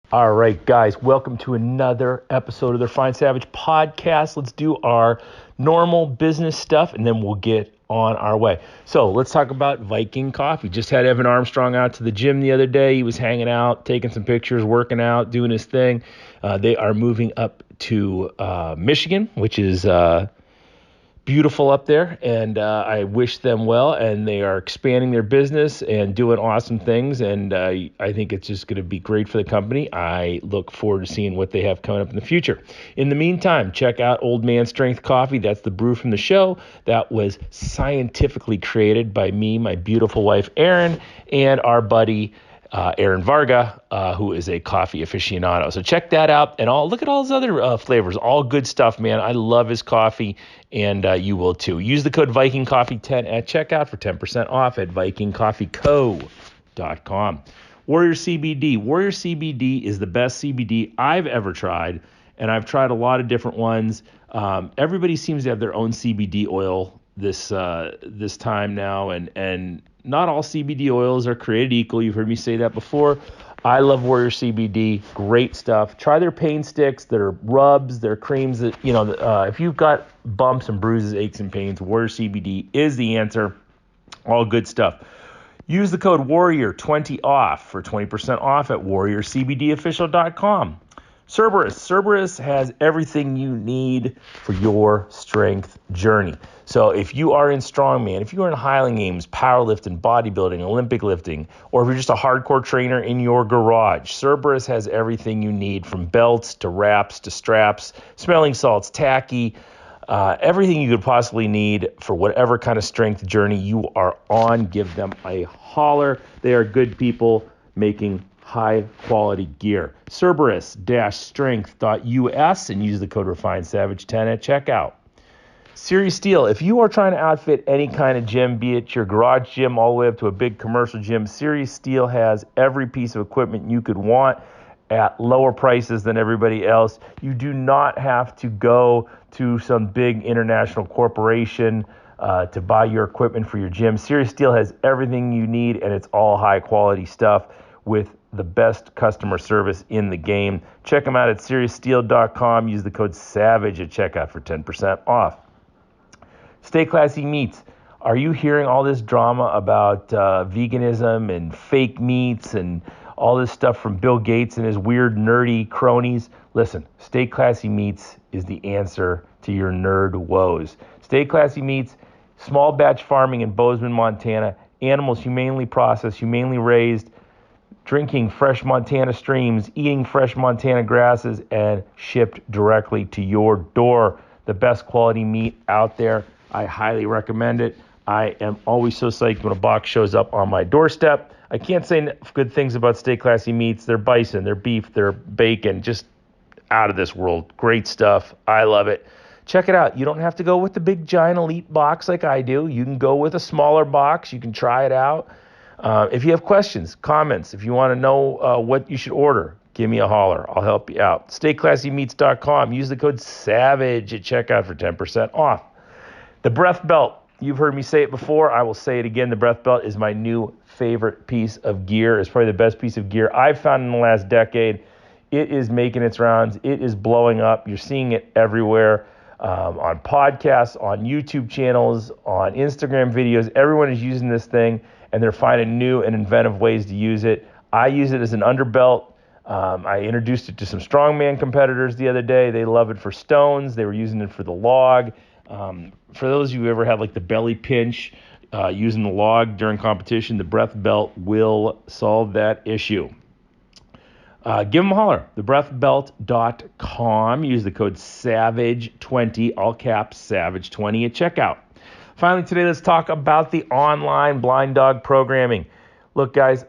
All right, guys, welcome to another episode of the Refined Savage podcast. Let's do our normal business stuff and then we'll get on our way. So let's talk about Viking coffee. Just had Evan Armstrong out to the gym the other day. He was hanging out, taking some pictures, working out, doing his thing. They are moving up to Michigan, which is beautiful up there, and I wish them well, and they are expanding their business and doing awesome things, and I think it's just going to be great for the company. I look forward to seeing what they have coming up in the future. In the meantime, check out Old Man Strength Coffee. That's the brew from the show that was scientifically created by me, my beautiful wife Erin, and our buddy Aaron Varga, who is a coffee aficionado. So check that out, and look at all his other flavors. All good stuff, man. I love his coffee, and you will too. Use the code VikingCoffee10 at checkout for 10% off at VikingCoffeeCo.com. Warrior CBD. Warrior CBD is the best CBD I've ever tried, and I've tried a lot of different ones. Everybody seems to have their own CBD oil this time now, and not all CBD oils are created equal. You've heard me say that before. I love Warrior CBD. Great stuff. Try their pain sticks, their rubs, their creams. That if you've got bumps and bruises, aches and pains, Warrior CBD is the answer. All good stuff. Use the code WARRIOR20 off for 20% off at WarriorCBDofficial.com. Cerberus. Cerberus has everything you need for your strength journey. So if you are in strongman, if you are in Highland Games, powerlifting, bodybuilding, Olympic lifting, or if you're just a hardcore trainer in your garage, Cerberus has everything you need, from belts to wraps to straps, smelling salts, tacky, everything you could possibly need for whatever kind of strength journey you are on. Give them a holler. They are good people making high-quality gear. Cerberus-strength.us and use the code REFINEDSAVAGE10 at checkout. Serious Steel. If you are trying to outfit any kind of gym, be it your garage gym all the way up to a big commercial gym, Serious Steel has every piece of equipment you could want at lower prices than everybody else. You do not have to go to some big international corporation to buy your equipment for your gym. Serious Steel has everything you need, and it's all high-quality stuff with the best customer service in the game. Check them out at SeriousSteel.com. Use the code SAVAGE at checkout for 10% off. Stay Classy Meats. Are you hearing all this drama about veganism and fake meats and all this stuff from Bill Gates and his weird nerdy cronies? Listen, Stay Classy Meats is the answer to your nerd woes. Stay Classy Meats, small batch farming in Bozeman, Montana, animals humanely processed, humanely raised, drinking fresh Montana streams, eating fresh Montana grasses, and shipped directly to your door. The best quality meat out there. I highly recommend it. I am always so psyched when a box shows up on my doorstep. I can't say good things about Stay Classy Meats. Their bison, their beef, their bacon, just out of this world. Great stuff. I love it. Check it out. You don't have to go with the big giant elite box like I do. You can go with a smaller box. You can try it out. If you have questions, comments, if you want to know what you should order, give me a holler. I'll help you out. StayClassyMeats.com. Use the code SAVAGE at checkout for 10% off. The Breath Belt. You've heard me say it before. I will say it again. The Breath Belt is my new favorite piece of gear. It's probably the best piece of gear I've found in the last decade. It is making its rounds. It is blowing up. You're seeing it everywhere. On podcasts, on YouTube channels, on Instagram videos. Everyone is using this thing, and they're finding new and inventive ways to use it. I use it as an underbelt. I introduced it to some strongman competitors the other day. They love it for stones. They were using it for the log. For those of you who ever had like the belly pinch using the log during competition, the Breath Belt will solve that issue. Give them a holler. Thebreathbelt.com. Use the code SAVAGE20, all caps, SAVAGE20 at checkout. Finally, today, let's talk about the online blind dog programming. Look, guys,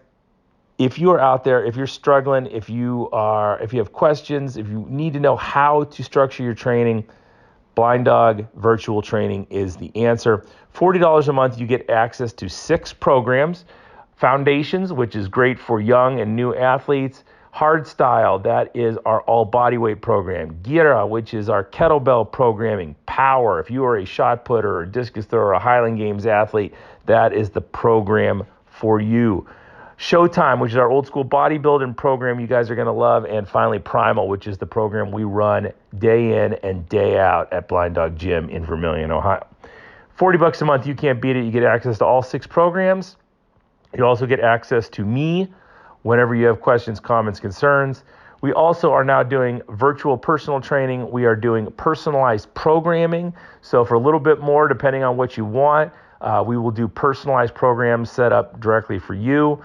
if you are out there, if you're struggling, if you have questions, if you need to know how to structure your training, Blind Dog Virtual Training is the answer. $40 a month, you get access to 6 programs. Foundations, which is great for young and new athletes. Hardstyle, that is our all body weight program. Gira, which is our kettlebell programming. Power, if you are a shot putter or a discus thrower or a Highland Games athlete, that is the program for you. Showtime, which is our old school bodybuilding program you guys are going to love. And finally, Primal, which is the program we run day in and day out at Blind Dog Gym in Vermilion, Ohio. $40 a month, you can't beat it. You get access to all 6 programs. You also get access to me whenever you have questions, comments, concerns. We also are now doing virtual personal training. We are doing personalized programming. So for a little bit more, depending on what you want, we will do personalized programs set up directly for you.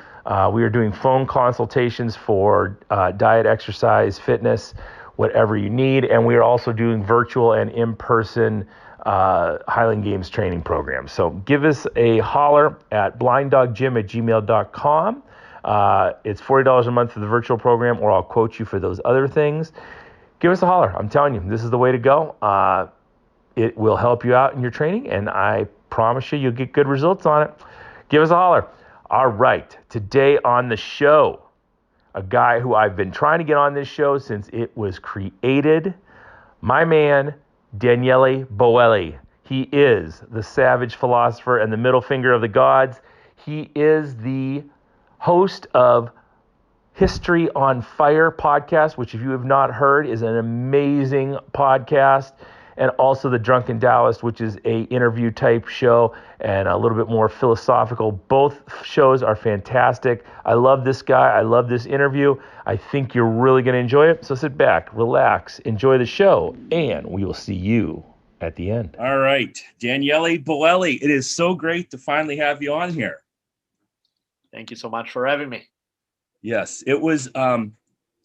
We are doing phone consultations for diet, exercise, fitness, whatever you need. And we are also doing virtual and in-person Highland Games training programs. So give us a holler at blinddoggym@gmail.com. It's $40 a month for the virtual program, or I'll quote you for those other things. Give us a holler. I'm telling you, this is the way to go. It will help you out in your training, and I promise you'll get good results on it. Give us a holler. All right, today on the show, a guy who I've been trying to get on this show since it was created, my man, Daniele Bolelli. He is the savage philosopher and the middle finger of the gods. He is the host of History on Fire podcast, which if you have not heard is an amazing podcast, and also the Drunken Taoist, which is a interview type show and a little bit more philosophical. Both shows are fantastic. I love this guy. I love this interview. I think you're really going to enjoy it. So sit back, relax, enjoy the show, and we will see you at the end. All right, Daniele Bolelli, it is so great to finally have you on here. Thank you so much for having me. Yes, it was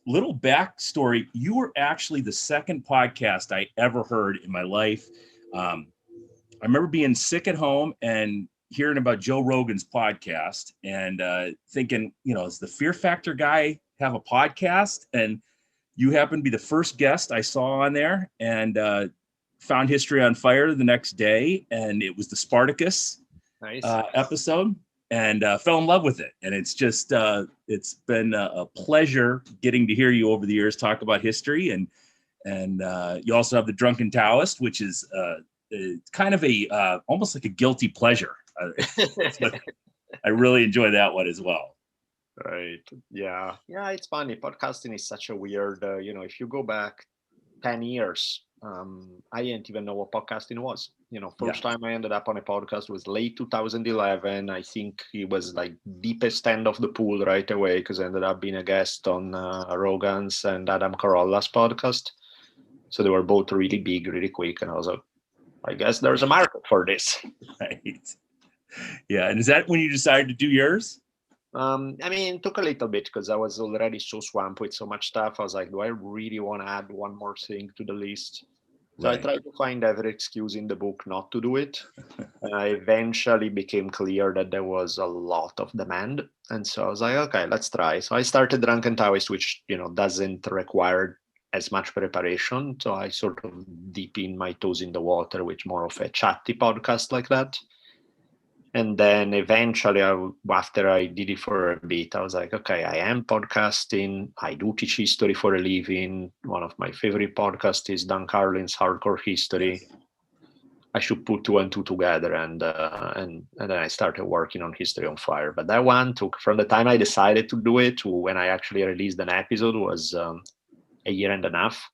little backstory. You were actually the second podcast I ever heard in my life. I remember being sick at home and hearing about Joe Rogan's podcast and thinking, does the Fear Factor guy have a podcast? And you happened to be the first guest I saw on there, and found History on Fire the next day, and it was the Spartacus episode. And fell in love with it. And it's just, it's been a pleasure getting to hear you over the years talk about history. And you also have the Drunken Taoist, which is kind of almost like a guilty pleasure. I really enjoy that one as well. Right. Yeah. Yeah, it's funny. Podcasting is such a weird, if you go back 10 years, I didn't even know what podcasting was. First time I ended up on a podcast was late 2011. I think it was like deepest end of the pool right away, because I ended up being a guest on Rogan's and Adam Carolla's podcast. So they were both really big, really quick. And I was like, I guess there's a market for this. Right. Yeah. And is that when you decided to do yours? It took a little bit because I was already so swamped with so much stuff. I was like, do I really want to add one more thing to the list? So right. I tried to find every excuse in the book not to do it. And I eventually became clear that there was a lot of demand. And so I was like, okay, let's try. So I started Drunken Taoist, which, doesn't require as much preparation. So I sort of dip in my toes in the water with more of a chatty podcast like that. And then eventually, after I did it for a bit, I was like, okay, I am podcasting. I do teach history for a living. One of my favorite podcasts is Dan Carlin's Hardcore History. I should put 2 and 2 together. And then I started working on History on Fire. But that one took, from the time I decided to do it to when I actually released an episode, was a year and a half.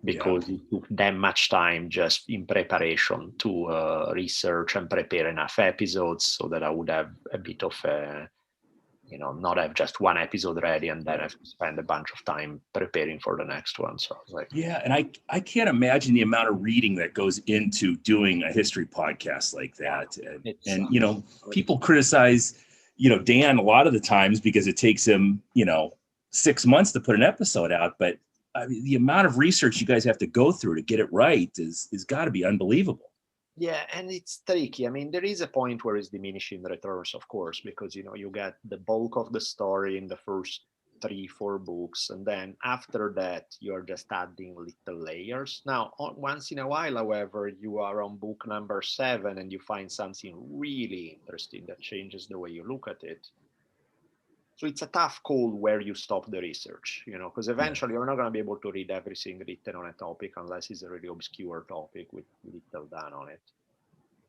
Because it took that much time just in preparation to research and prepare enough episodes so that I would have a bit of not have just one episode ready and then have to spend a bunch of time preparing for the next one. So I was like, yeah. And I can't imagine the amount of reading that goes into doing a history podcast like that. And people criticize, Dan a lot of the times because it takes him, 6 months to put an episode out, but I mean, the amount of research you guys have to go through to get it right is got to be unbelievable. Yeah, and it's tricky. I mean, there is a point where it's diminishing returns, of course, because you get the bulk of the story in the first 3-4 books, and then after that you're just adding little layers. Now, once in a while, however, you are on book number 7 and you find something really interesting that changes the way you look at it. So it's a tough call where you stop the research, because eventually you're not going to be able to read everything written on a topic unless it's a really obscure topic with little done on it.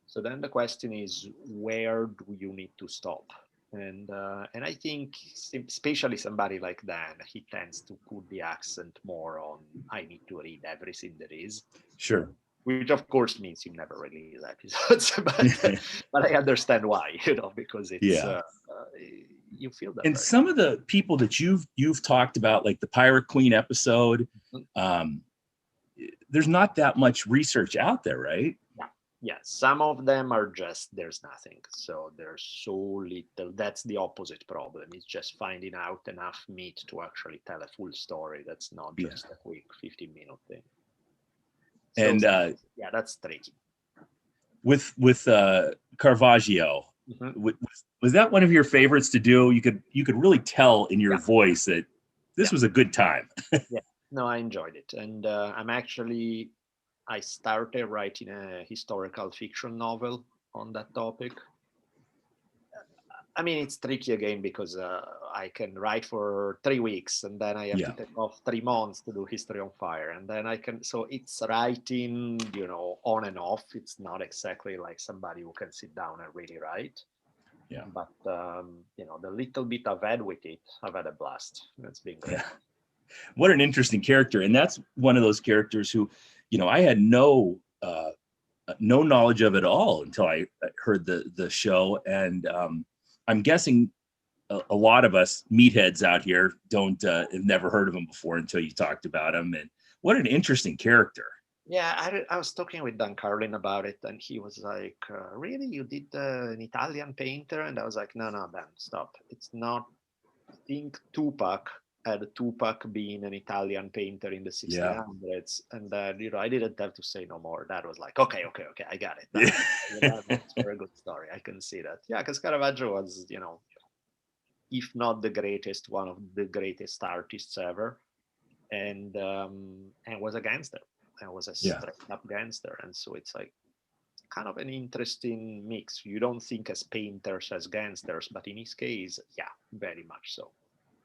So then the question is, where do you need to stop? And I think especially somebody like Dan, he tends to put the accent more on I need to read everything there is. Sure. Which of course means you never release episodes, but I understand why, because it's you feel that. And right? some of the people that you've talked about, like the Pirate Queen episode, there's not that much research out there, right? Yeah, some of them are just there's nothing. So there's so little. That's the opposite problem. It's just finding out enough meat to actually tell a full story. That's not just a quick 15-minute thing. So, and that's tricky. With Caravaggio, was that one of your favorites to do? You could really tell in your voice that this was a good time. Yeah, no, I enjoyed it, and I started writing a historical fiction novel on that topic. I mean, it's tricky again because I can write for 3 weeks and then I have to take off 3 months to do History on Fire. And then so it's writing, on and off. It's not exactly like somebody who can sit down and really write. Yeah. But, the little bit I've had with it, I've had a blast. It's been great. Yeah. What an interesting character. And that's one of those characters who, I had no knowledge of at all until I heard the show. And I'm guessing a lot of us meatheads out here have never heard of him before until you talked about him. And what an interesting character. Yeah, I was talking with Dan Carlin about it, and he was like, really? You did an Italian painter? And I was like, no, Dan, stop. It's not. I think Tupac had Tupac being an Italian painter in the 1600s. And I didn't have to say no more. That was like, okay, I got it. That's a very good story. I can see that. Yeah, because Caravaggio was, if not the greatest, one of the greatest artists ever, and was a gangster. And was a straight up gangster. And so it's like kind of an interesting mix. You don't think as painters as gangsters, but in his case, very much so.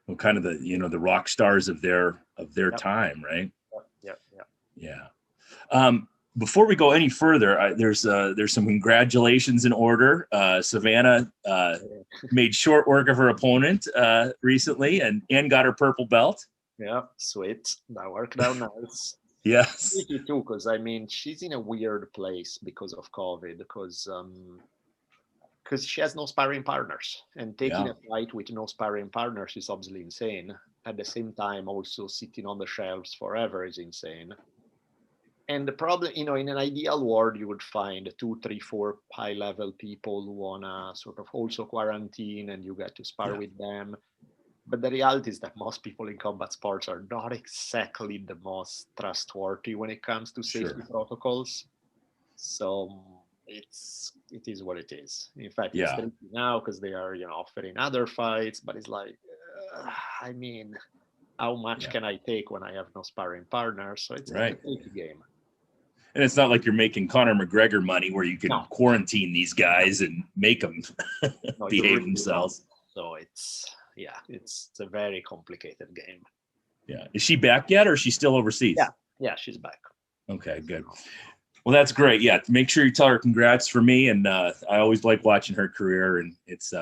Well, kind of the rock stars of their time, right? Yeah. Before we go any further, there's some congratulations in order. Savannah made short work of her opponent recently, and got her purple belt. Yeah, sweet. That worked out nice. Yes. Me too, because she's in a weird place because of COVID, because she has no sparring partners, and taking a fight with no sparring partners is obviously insane. At the same time, also sitting on the shelves forever is insane. And the problem, in an ideal world, you would find 2, 3, 4 high-level people who wanna sort of also quarantine, and you get to spar with them. But the reality is that most people in combat sports are not exactly the most trustworthy when it comes to safety protocols. So it is what it is. In fact, it's tricky now because they are, offering other fights, but it's like, how much can I take when I have no sparring partner? So it's like a tricky game. And it's not like you're making Conor McGregor money where you can quarantine these guys and make them behave themselves. So it's a very complicated game. Yeah. Is she back yet, or is she still overseas? Yeah, she's back. Okay, good. Well, that's great. Yeah, make sure you tell her congrats for me. And I always like watching her career. And it's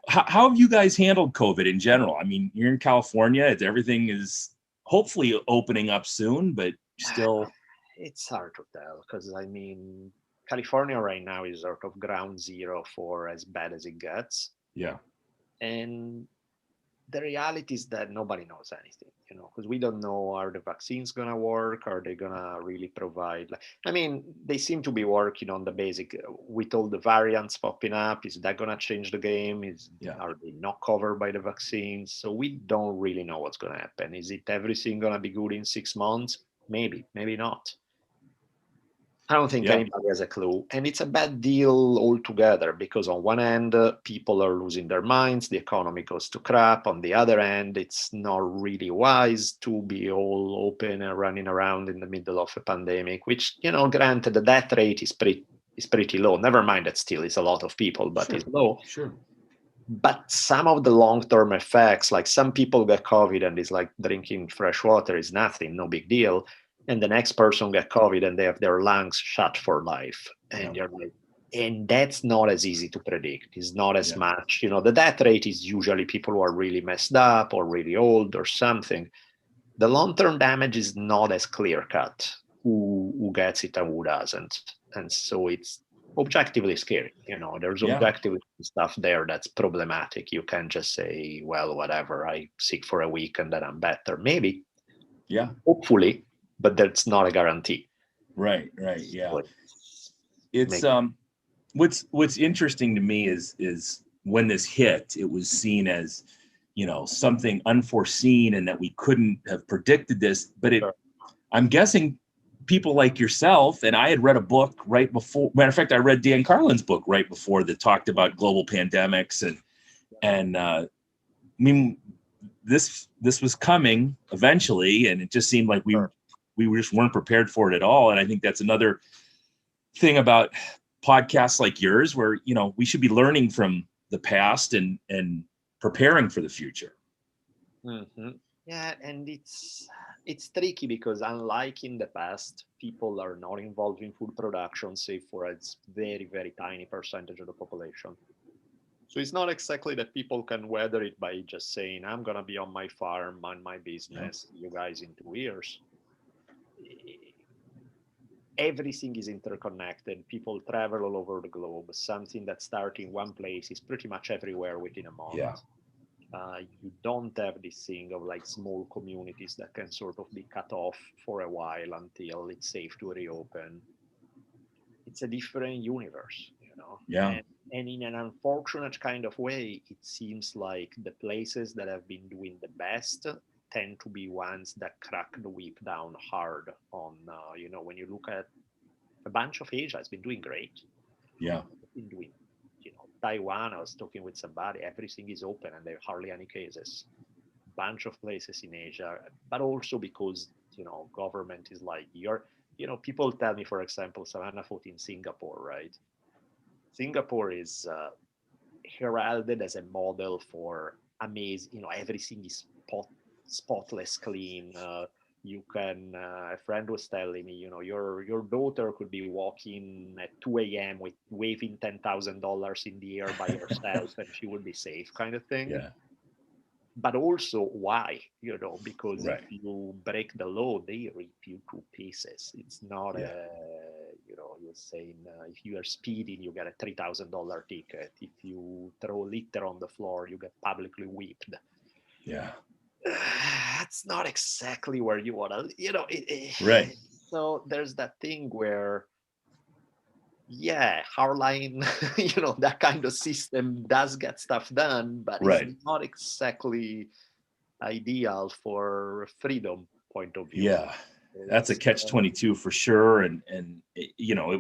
how have you guys handled COVID in general? I mean, you're in California. Everything is hopefully opening up soon, but still. It's hard to tell because California right now is sort of ground zero for as bad as it gets. Yeah. And the reality is that nobody knows anything, because we don't know, are the vaccines going to work? Are they going to really provide? They seem to be working on the basic, with all the variants popping up. Is that going to change the game? Are they not covered by the vaccines? So we don't really know what's going to happen. Is it everything going to be good in 6 months? Maybe not. I don't think anybody has a clue. And it's a bad deal altogether because on one end, people are losing their minds. The economy goes to crap. On the other end, it's not really wise to be all open and running around in the middle of a pandemic, which, granted, the death rate is pretty low. Never mind that still is a lot of people, but it's low. Sure. But some of the long-term effects, like some people get COVID and it's like drinking fresh water is nothing, no big deal. And the next person get COVID and they have their lungs shut for life. And you're like, And that's not as easy to predict. It's not as much, the death rate is usually people who are really messed up or really old or something. The long-term damage is not as clear-cut, who gets it and who doesn't. And so it's objectively scary. There's objectively stuff there that's problematic. You can't just say, well, whatever, I sick for a week and then I'm better. Maybe. Yeah. Hopefully, but that's not a guarantee. Right. Yeah. It's what's interesting to me is when this hit, it was seen as, something unforeseen and that we couldn't have predicted this. But I'm guessing people like yourself, and I had read a book right before. Matter of fact, I read Dan Carlin's book right before that talked about global pandemics, and I mean, this was coming eventually, and it just seemed like we just weren't prepared for it at all. And I think that's another thing about podcasts like yours, where we should be learning from the past and preparing for the future. Mm-hmm. Yeah, and it's tricky because unlike in the past, people are not involved in food production, save for a very, very tiny percentage of the population. So it's not exactly that people can weather it by just saying, I'm going to be on my farm, on my business, you guys in 2 years. Everything is interconnected. People travel all over the globe. Something that starts in one place is pretty much everywhere within a month. Yeah. You don't have this thing of like small communities that can sort of be cut off for a while until it's safe to reopen. It's a different universe, Yeah. And in an unfortunate kind of way, it seems like the places that have been doing the best tend to be ones that crack the whip down hard on, when you look at a bunch of Asia, it's been doing great. Yeah. It's been doing, Taiwan, I was talking with somebody, everything is open and there are hardly any cases. Bunch of places in Asia, but also because, government is like, people tell me, for example, Savannah fought in Singapore, right? Singapore is heralded as a model for amazing, everything is spotless clean. You can, a friend was telling me, your daughter could be walking at 2 a.m. with waving $10,000 in the air by herself and she would be safe, kind of thing. Yeah. But also why, because Right. if you break the law, they rip you to pieces. It's not you're saying if you are speeding, you get a $3,000 ticket. If you throw litter on the floor, you get publicly whipped. Yeah. That's not exactly where you want to, Right. So there's that thing where, hardline, that kind of system does get stuff done, but Right. it's not exactly ideal for freedom point of view. Yeah, that's a catch-22 for sure. And it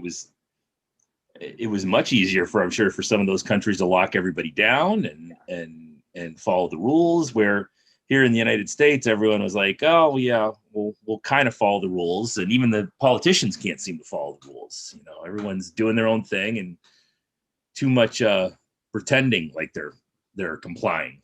was much easier I'm sure for some of those countries to lock everybody down and follow the rules, where here in the United States, everyone was like, oh yeah, we'll kind of follow the rules. And even the politicians can't seem to follow the rules. Everyone's doing their own thing and too much pretending like they're complying.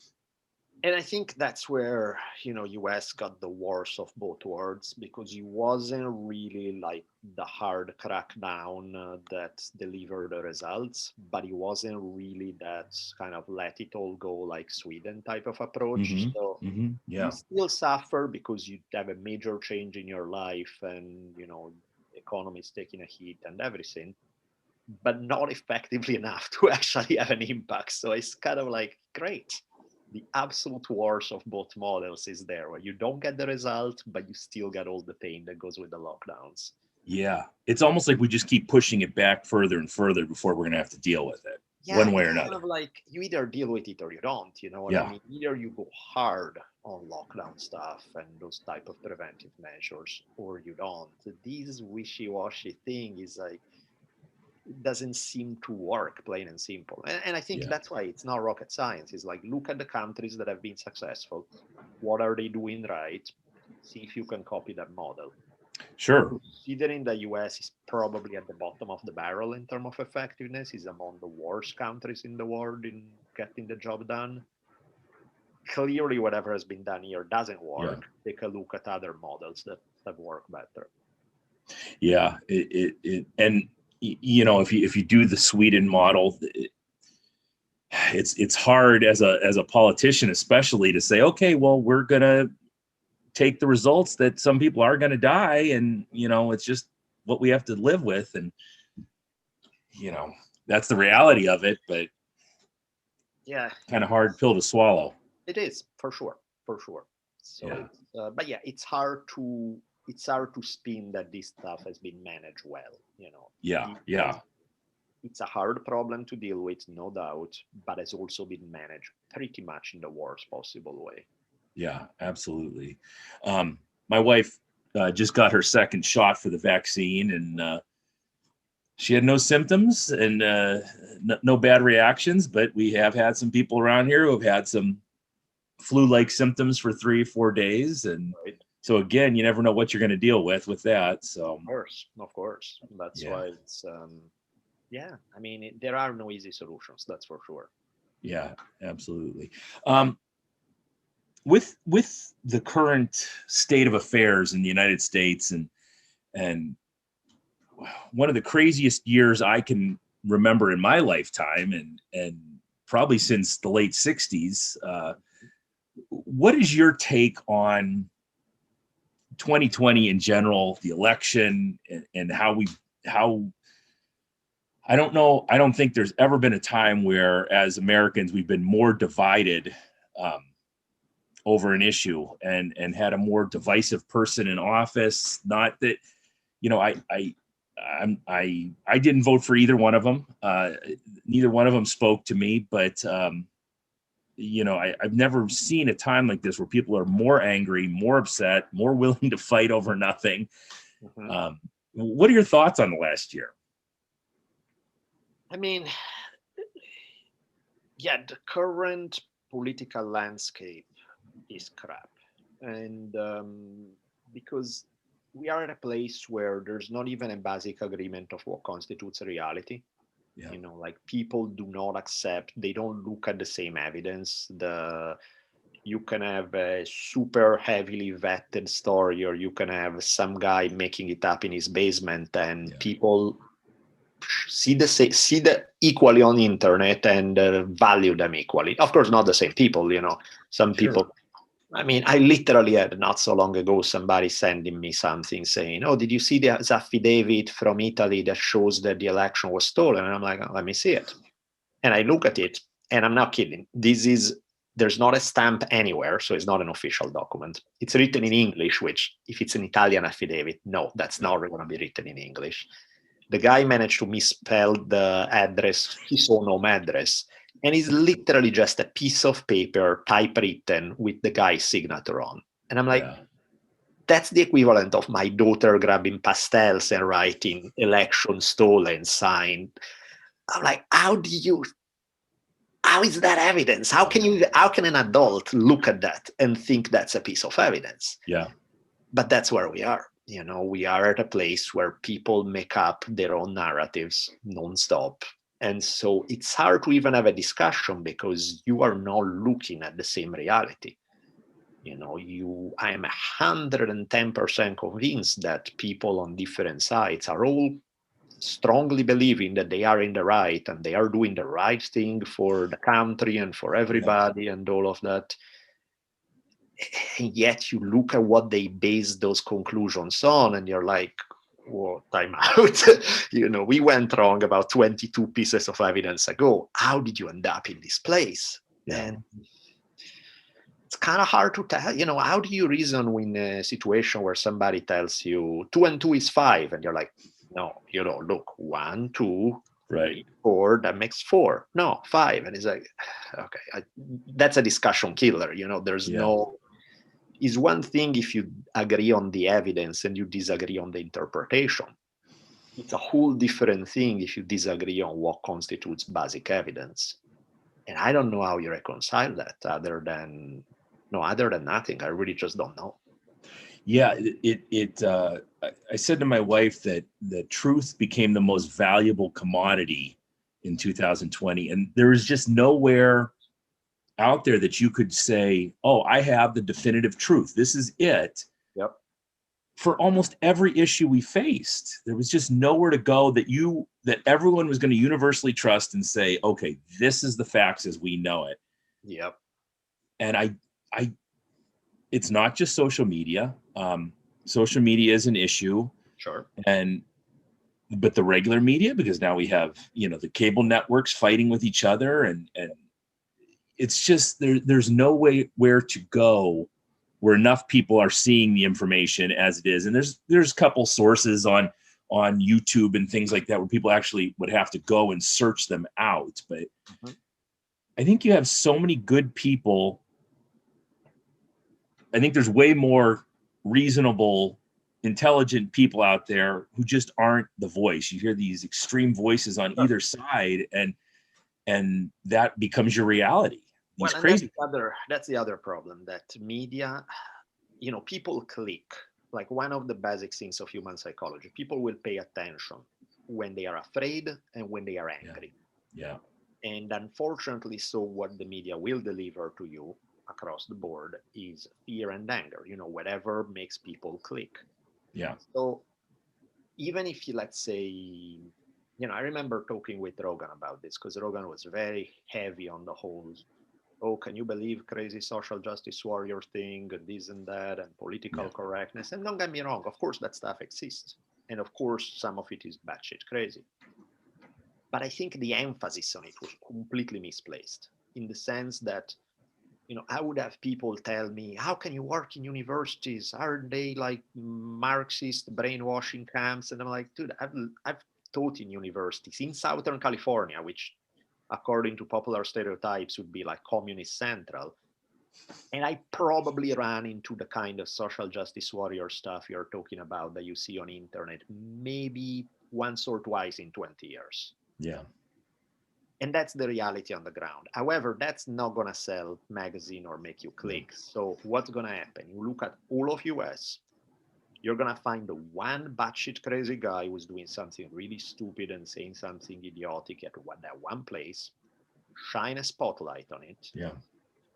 And I think that's where, US got the worst of both worlds, because it wasn't really like the hard crackdown that delivered the results, but it wasn't really that kind of let it all go like Sweden type of approach. Mm-hmm. So Yeah. you still suffer because you have a major change in your life and, the economy is taking a hit and everything, but not effectively enough to actually have an impact. So it's kind of like, great. The absolute worst of both models is there, where you don't get the result, but you still get all the pain that goes with the lockdowns. Yeah. It's almost like we just keep pushing it back further and further before we're going to have to deal with it one way or another. Kind of like you either deal with it or you don't, you know what I mean? Either you go hard on lockdown stuff and those type of preventive measures, or you don't. This wishy-washy thing is like, it doesn't seem to work, plain and simple. And I think that's why it's not rocket science. It's like, look at the countries that have been successful. What are they doing right? See if you can copy that model. Sure. Considering the US is probably at the bottom of the barrel in terms of effectiveness, is among the worst countries in the world in getting the job done. Clearly, whatever has been done here doesn't work. Take a look at other models that work better. Yeah, and you know, if you do the Sweden model, it's hard as a politician, especially, to say, okay, well, we're gonna take the results that some people are gonna die, and you know, it's just what we have to live with, and you know, that's the reality of it. But yeah, kind of hard pill to swallow. it is for sure. So, Yeah. but yeah, it's hard to spin that this stuff has been managed well. You know. Yeah. It's a hard problem to deal with, no doubt, but it's also been managed pretty much in the worst possible way. Yeah, absolutely. My wife just got her second shot for the vaccine, and she had no symptoms and no bad reactions, but we have had some people around here who have had some flu-like symptoms for 3 or 4 days. And right. So again, you never know what you're going to deal with that. So of course. That's why it's, I mean, there are no easy solutions. That's for sure. Yeah, absolutely. With the current state of affairs in the United States, and one of the craziest years I can remember in my lifetime, and probably since the late 60s, what is your take on 2020 in general, the election, and how I don't know. I don't think there's ever been a time where, as Americans, we've been more divided over an issue, and had a more divisive person in office. Not that, you know, I didn't vote for either one of them. Neither one of them spoke to me, but you know, I've never seen a time like this where people are more angry, more upset, more willing to fight over nothing. Mm-hmm. What are your thoughts on the last year? I mean, yeah, the current political landscape is crap. And because we are at a place where there's not even a basic agreement of what constitutes a reality. Yeah. You know, like, people do not accept, they don't look at the same evidence. You can have a super heavily vetted story, or you can have some guy making it up in his basement, and people see the equally on the internet and value them equally. Of course, not the same people, you know. Some people, I mean, I literally had not so long ago somebody sending me something saying, "Oh, did you see the affidavit from Italy that shows that the election was stolen?" And I'm like, "Let me see it." And I look at it, and I'm not kidding. There's not a stamp anywhere, so it's not an official document. It's written in English, which, if it's an Italian affidavit, no, that's not going to be written in English. The guy managed to misspell the address, his own home address, and it's literally just a piece of paper typewritten with the guy's signature on. And I'm like, that's the equivalent of my daughter grabbing pastels and writing "election stolen" signed. I'm like, how is that evidence? How can an adult look at that and think that's a piece of evidence? Yeah. But that's where we are. You know, we are at a place where people make up their own narratives nonstop. And so it's hard to even have a discussion, because you are not looking at the same reality. You know, I am 110% convinced that people on different sides are all strongly believing that they are in the right, and they are doing the right thing for the country and for everybody, and all of that. And yet you look at what they base those conclusions on, and you're like, whoa, time out. You know, we went wrong about 22 pieces of evidence ago. How did you end up in this place? And it's kind of hard to tell. You know, how do you reason in a situation where somebody tells you 2 and 2 is 5, and you're like, no, you know, look, 1, 2, 3, 4, that makes 4. No, 5. And it's like, okay, that's a discussion killer. You know, there's no. Is one thing if you agree on the evidence and you disagree on the interpretation. It's a whole different thing if you disagree on what constitutes basic evidence. And I don't know how you reconcile that, other than nothing. I really just don't know. Yeah, I said to my wife that the truth became the most valuable commodity in 2020, and there was just nowhere out there that you could say, "Oh, I have the definitive truth. This is it." Yep. for almost every issue we faced. There was just nowhere to go that everyone was going to universally trust and say, okay, this is the facts as we know it. Yep. And it's not just social media. Social media is an issue. Sure. But the regular media, because now we have, the cable networks fighting with each other, and it's just there's no way where to go where enough people are seeing the information as it is. And there's a couple sources on YouTube and things like that where people actually would have to go and search them out. But I think you have so many good people. I think there's way more reasonable, intelligent people out there who just aren't the voice. You hear these extreme voices on either side, and that becomes your reality. These crazy. That's the other problem, that media, people click. Like, one of the basic things of human psychology, people will pay attention when they are afraid and when they are angry. Yeah. And unfortunately, so what the media will deliver to you across the board is fear and anger, whatever makes people click. Yeah. So even if you, let's say, I remember talking with Rogan about this, because Rogan was very heavy on the whole, oh, can you believe crazy social justice warrior thing, and this and that, and political correctness. And don't get me wrong, of course that stuff exists. And of course, some of it is batshit crazy. But I think the emphasis on it was completely misplaced, in the sense that, I would have people tell me, how can you work in universities? Aren't they like Marxist brainwashing camps? And I'm like, dude, I've taught in universities in Southern California, which according to popular stereotypes would be like communist central. And I probably ran into the kind of social justice warrior stuff you're talking about that you see on internet maybe once or twice in 20 years. Yeah. And that's the reality on the ground. However, that's not going to sell magazine or make you click. So what's going to happen? You look at all of US, you're going to find the one batshit crazy guy who's doing something really stupid and saying something idiotic at that one place, shine a spotlight on it,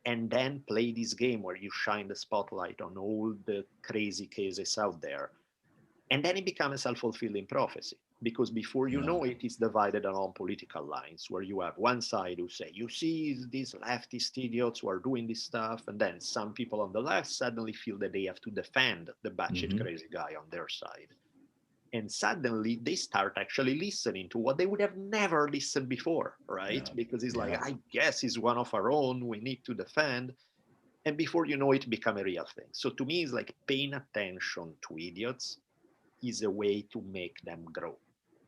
and then play this game where you shine the spotlight on all the crazy cases out there. And then it becomes a self-fulfilling prophecy, because before you know it, it's divided along political lines, where you have one side who say, you see these leftist idiots who are doing this stuff, and then some people on the left suddenly feel that they have to defend the batshit crazy guy on their side. And suddenly they start actually listening to what they would have never listened before, right? Because it's like, I guess he's one of our own, we need to defend. And before you know it, become a real thing. So to me, it's like paying attention to idiots is a way to make them grow,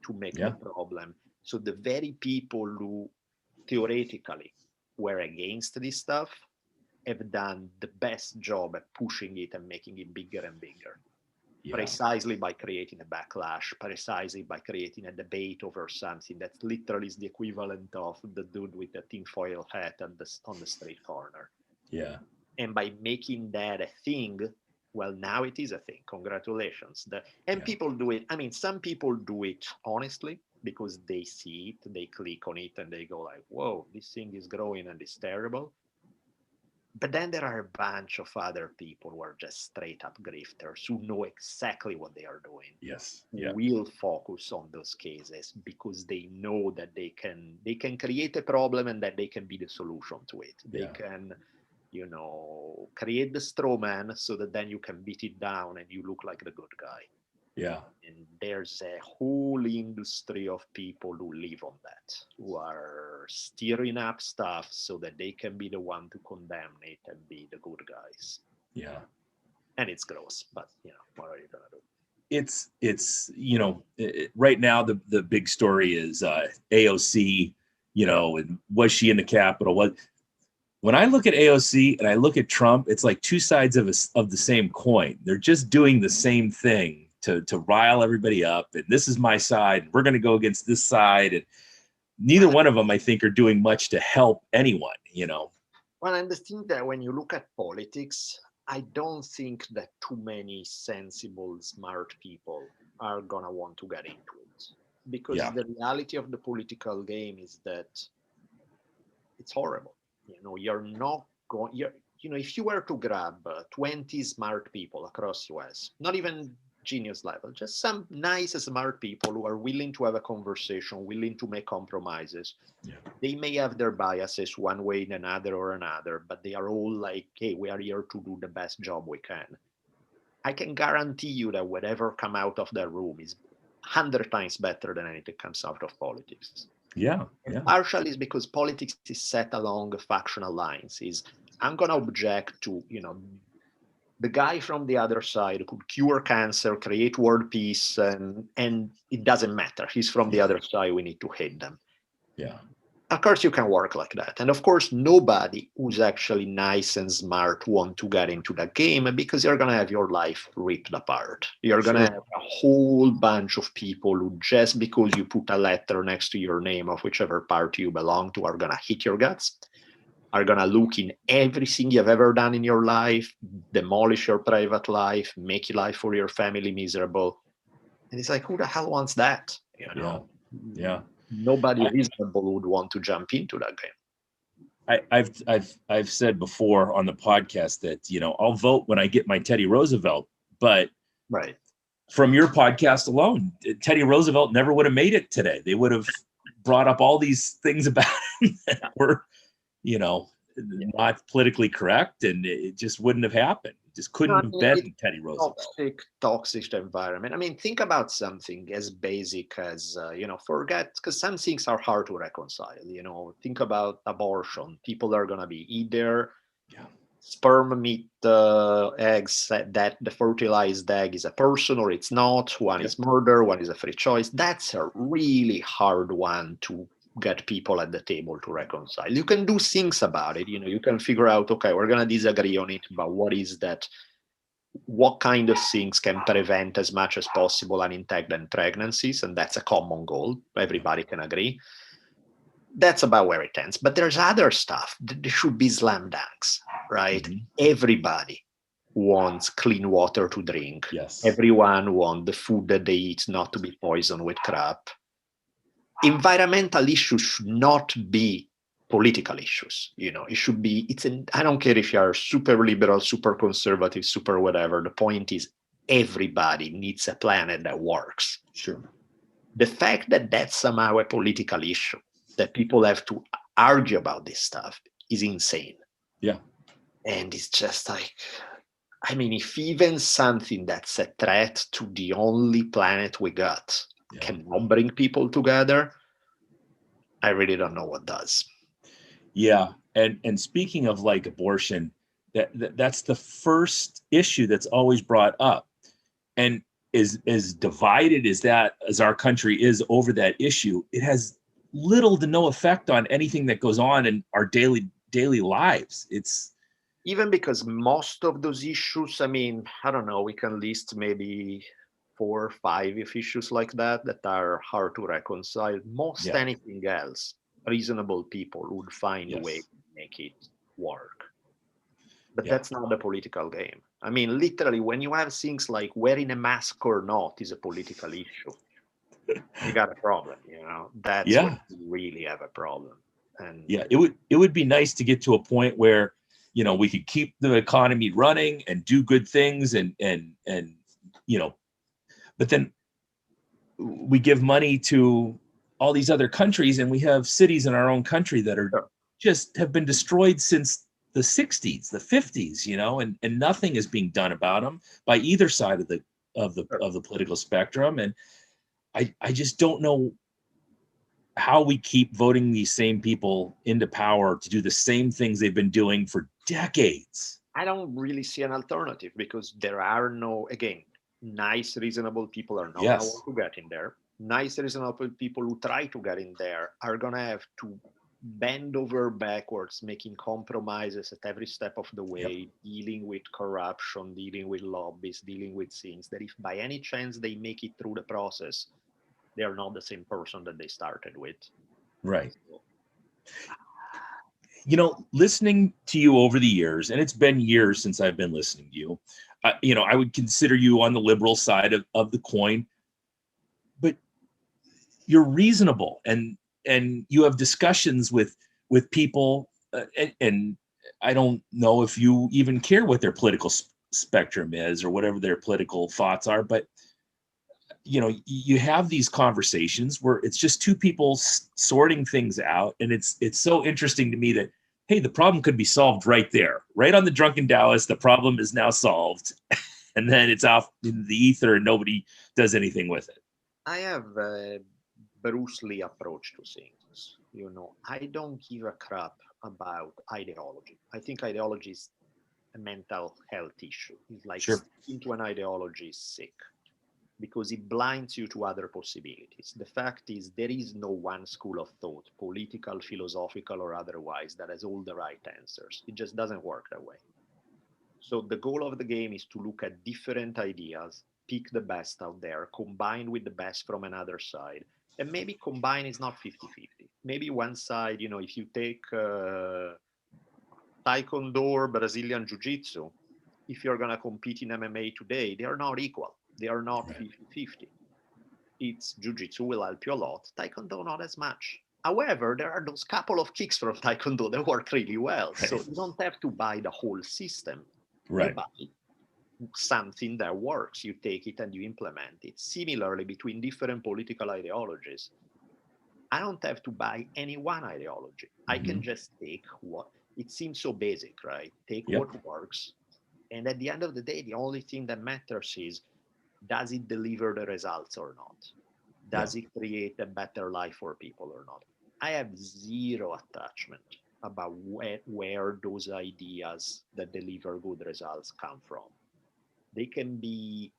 to make the problem. So the very people who theoretically were against this stuff have done the best job at pushing it and making it bigger and bigger. Precisely by creating a backlash, precisely by creating a debate over something that literally is the equivalent of the dude with the tinfoil hat on the street corner. Yeah. And by making that a thing, well, now it is a thing. Congratulations. People do it. I mean, some people do it honestly because they see it, they click on it, and they go like, whoa, this thing is growing and it's terrible. But then there are a bunch of other people who are just straight up grifters who know exactly what they are doing. Yes. Will focus on those cases because they know that they can create a problem and that they can be the solution to it. They can, create the straw man so that then you can beat it down and you look like the good guy. Yeah. And there's a whole industry of people who live on that, who are stirring up stuff so that they can be the one to condemn it and be the good guys. Yeah. And it's gross, but what are you gonna do? It's right now the big story is AOC, and was she in the Capitol? When I look at AOC and I look at Trump, it's like two sides of the same coin. They're just doing the same thing to rile everybody up. And this is my side. We're going to go against this side. And neither one of them, I think, are doing much to help anyone, Well, and the thing that when you look at politics, I don't think that too many sensible, smart people are going to want to get into it. Because the reality of the political game is that it's horrible. You're not going, if you were to grab 20 smart people across US, not even genius level, just some nice, smart people who are willing to have a conversation, willing to make compromises. Yeah. They may have their biases one way, another, but they are all like, hey, we are here to do the best job we can. I can guarantee you that whatever come out of that room is 100 times better than anything comes out of politics. Yeah. And partially is because politics is set along factional lines. I'm going to object to, the guy from the other side could cure cancer, create world peace, and it doesn't matter. He's from the other side. We need to hate them. Yeah. Of course, you can work like that. And of course, nobody who's actually nice and smart want to get into that game, because you're going to have your life ripped apart. You're going to have a whole bunch of people who, just because you put a letter next to your name of whichever party you belong to, are going to hit your guts, are going to look in everything you've ever done in your life, demolish your private life, make your life for your family miserable. And it's like, who the hell wants that? Yeah. Nobody reasonable would want to jump into that game. I've said before on the podcast that, I'll vote when I get my Teddy Roosevelt, but right. From your podcast alone, Teddy Roosevelt never would have made it today. They would have brought up all these things about him that were, not politically correct, and it just wouldn't have happened. It just couldn't have been Teddy Roosevelt. Toxic environment. I mean, think about something as basic as, forget, because some things are hard to reconcile. Think about abortion. People are going to be either sperm, meat, eggs, that the fertilized egg is a person or it's not. One is murder, one is a free choice. That's a really hard one to get people at the table to reconcile. You can do things about it. You can figure out, okay, we're going to disagree on it, but what kind of things can prevent as much as possible unintended pregnancies? And that's a common goal. Everybody can agree. That's about where it ends. But there's other stuff. There should be slam dunks, right? Mm-hmm. Everybody wants clean water to drink. Yes. Everyone wants the food that they eat not to be poisoned with crap. Environmental issues should not be political issues. It should be, I don't care if you're super liberal, super conservative, super whatever. The point is, everybody needs a planet that works. Sure. The fact that that's somehow a political issue, that people have to argue about this stuff, is insane. Yeah. And it's just like, if even something that's a threat to the only planet we got cannot bring people together, I really don't know what does. Yeah. And speaking of like abortion, that's the first issue that's always brought up. And as divided as our country is over that issue, it has little to no effect on anything that goes on in our daily lives. It's even because most of those issues, I don't know, we can list maybe 4 or 5 issues like that are hard to reconcile. Anything else, reasonable people would find a way to make it work. But that's not the political game. Literally, when you have things like wearing a mask or not is a political issue, you got a problem. That's when you really have a problem. And it would be nice to get to a point where we could keep the economy running and do good things and but then we give money to all these other countries, and we have cities in our own country that are just have been destroyed since the 60s, the 50s, and nothing is being done about them by either side of the political spectrum. And I just don't know how we keep voting these same people into power to do the same things they've been doing for decades. I don't really see an alternative, because there are no, again, nice, reasonable people are not going to want to get in there. Nice, reasonable people who try to get in there are going to have to bend over backwards, making compromises at every step of the way, dealing with corruption, dealing with lobbies, dealing with things that if by any chance they make it through the process, they are not the same person that they started with. Right. Listening to you over the years, and it's been years since I've been listening to you, I would consider you on the liberal side of the coin, but you're reasonable and you have discussions with people and I don't know if you even care what their political spectrum is or whatever their political thoughts are, but you have these conversations where it's just two people sorting things out, and it's so interesting to me that, hey, the problem could be solved right there, right on the Drunken Taoist. The problem is now solved, and then it's off in the ether, and nobody does anything with it. I have a Bruce Lee approach to things. I don't give a crap about ideology. I think ideology is a mental health issue. It's like sticking to an ideology is sick, because it blinds you to other possibilities. The fact is, there is no one school of thought, political, philosophical, or otherwise, that has all the right answers. It just doesn't work that way. So the goal of the game is to look at different ideas, pick the best out there, combine with the best from another side. And maybe combine is not 50-50. Maybe one side, if you take Taekwondo or Brazilian Jiu-Jitsu, if you're going to compete in MMA today, they are not equal. They are not 50-50. It's Jiu-Jitsu will help you a lot. Taekwondo, not as much. However, there are those couple of kicks from Taekwondo that work really well. Right. So you don't have to buy the whole system. Right. You buy something that works. You take it and you implement it. Similarly, between different political ideologies, I don't have to buy any one ideology. Mm-hmm. I can just take what, it seems so basic, right? Take what works. And at the end of the day, the only thing that matters is, does it deliver the results or not? Does it create a better life for people or not? I have zero attachment about where those ideas that deliver good results come from. They can be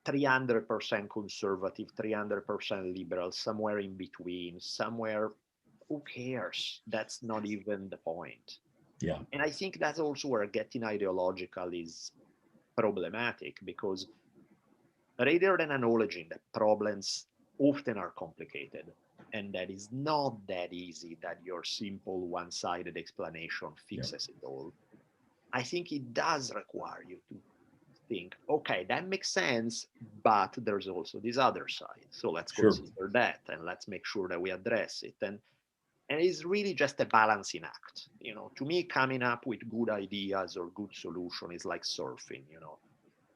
300% conservative, 300% liberal, somewhere in between, somewhere, who cares? That's not even the point. Yeah. And I think that's also where getting ideological is problematic, because rather than acknowledging that problems often are complicated and that is not that easy that your simple one-sided explanation fixes it all, I think it does require you to think, okay, that makes sense, but there's also this other side. So let's consider that, and let's make sure that we address it. And it's really just a balancing act. To me, coming up with good ideas or good solution is like surfing.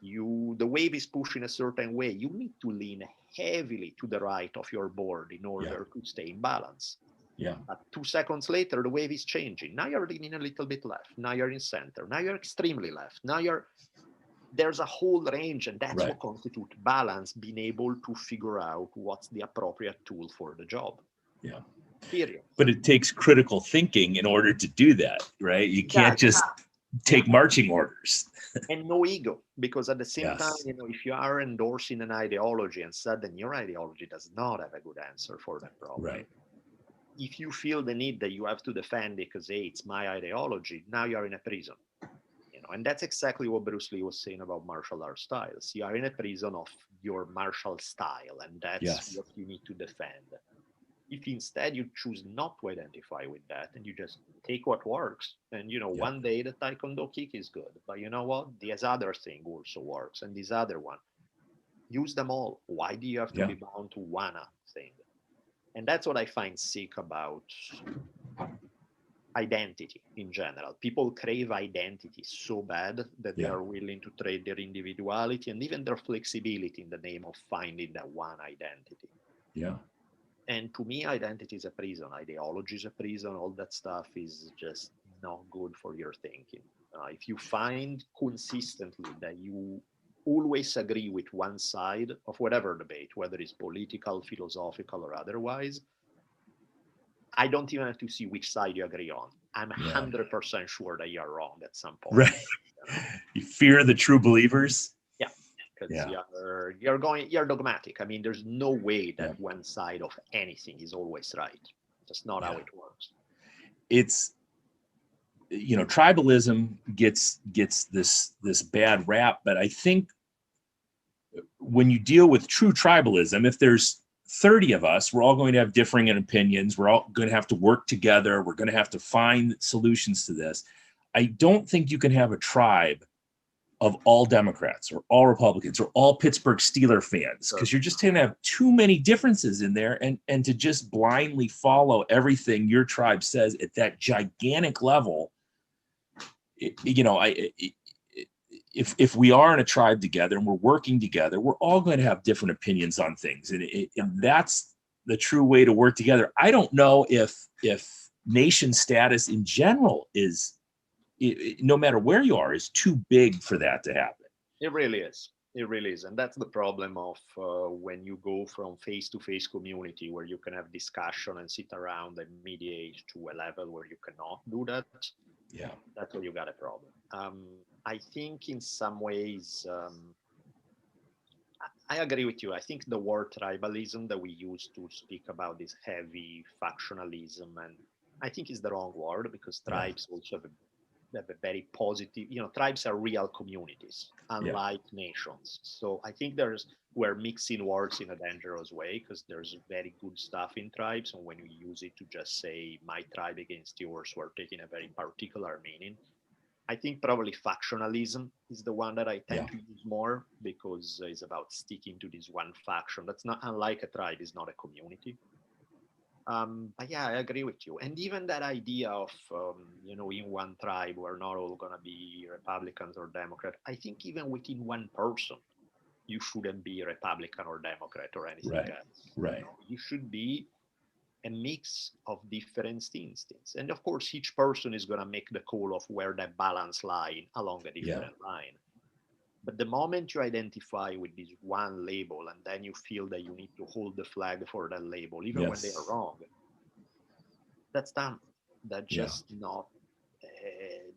The wave is pushing a certain way. You need to lean heavily to the right of your board in order to stay in balance. Yeah. But 2 seconds later, the wave is changing. Now you're leaning a little bit left. Now you're in center. Now you're extremely left. Now there's a whole range, and that's what constitutes balance, being able to figure out what's the appropriate tool for the job. Yeah. Period. But it takes critical thinking in order to do that, right? You can't just take marching orders. And no ego, because at the same time, if you are endorsing an ideology and suddenly your ideology does not have a good answer for that problem, right? If you feel the need that you have to defend it because, hey, it's my ideology, now you're in a prison. And that's exactly what Bruce Lee was saying about martial art styles. You are in a prison of your martial style, and that's what you need to defend. If instead you choose not to identify with that and you just take what works, and one day the Taekwondo kick is good, but you know what? This other thing also works, and this other one. Use them all. Why do you have to be bound to one thing? And that's what I find sick about identity in general. People crave identity so bad that they are willing to trade their individuality and even their flexibility in the name of finding that one identity. Yeah. And to me, identity is a prison. Ideology is a prison. All that stuff is just not good for your thinking. If you find consistently that you always agree with one side of whatever debate, whether it's political, philosophical, or otherwise, I don't even have to see which side you agree on. I'm 100% sure that you're wrong at some point. Right. You fear the true believers? Yeah. Because you're dogmatic. I mean, there's no way that one side of anything is always right. That's not how it works. It's, tribalism gets this bad rap, but I think when you deal with true tribalism, if there's 30 of us, we're all going to have differing opinions. We're all going to have to work together. We're going to have to find solutions to this. I don't think you can have a tribe of all Democrats or all Republicans or all Pittsburgh Steelers fans, because you're just going to have too many differences in there. And to just blindly follow everything your tribe says at that gigantic level, if we are in a tribe together and we're working together, we're all going to have different opinions on things, and that's the true way to work together. I don't know if nation status in general is, no matter where you are, is too big for that to happen. It really is. It really is. And that's the problem of when you go from face-to-face community where you can have discussion and sit around and mediate to a level where you cannot do that. Yeah. That's where you got a problem. I think in some ways, I agree with you. I think the word tribalism that we use to speak about this heavy factionalism, and I think is the wrong word, because tribes also have a very positive, tribes are real communities, unlike nations. So I think we're mixing words in a dangerous way, because there's very good stuff in tribes. And when we use it to just say my tribe against yours, we're taking a very particular meaning. I think probably factionalism is the one that I tend to use more, because it's about sticking to this one faction. That's not, unlike a tribe, is not a community. But yeah, I agree with you. And even that idea of, in one tribe, we're not all going to be Republicans or Democrat. I think even within one person, you shouldn't be Republican or Democrat or anything else. Right. You should be a mix of different instincts. And of course, each person is going to make the call of where that balance lies along a different line. But the moment you identify with this one label, and then you feel that you need to hold the flag for that label, even when they are wrong, that's done. That's just not,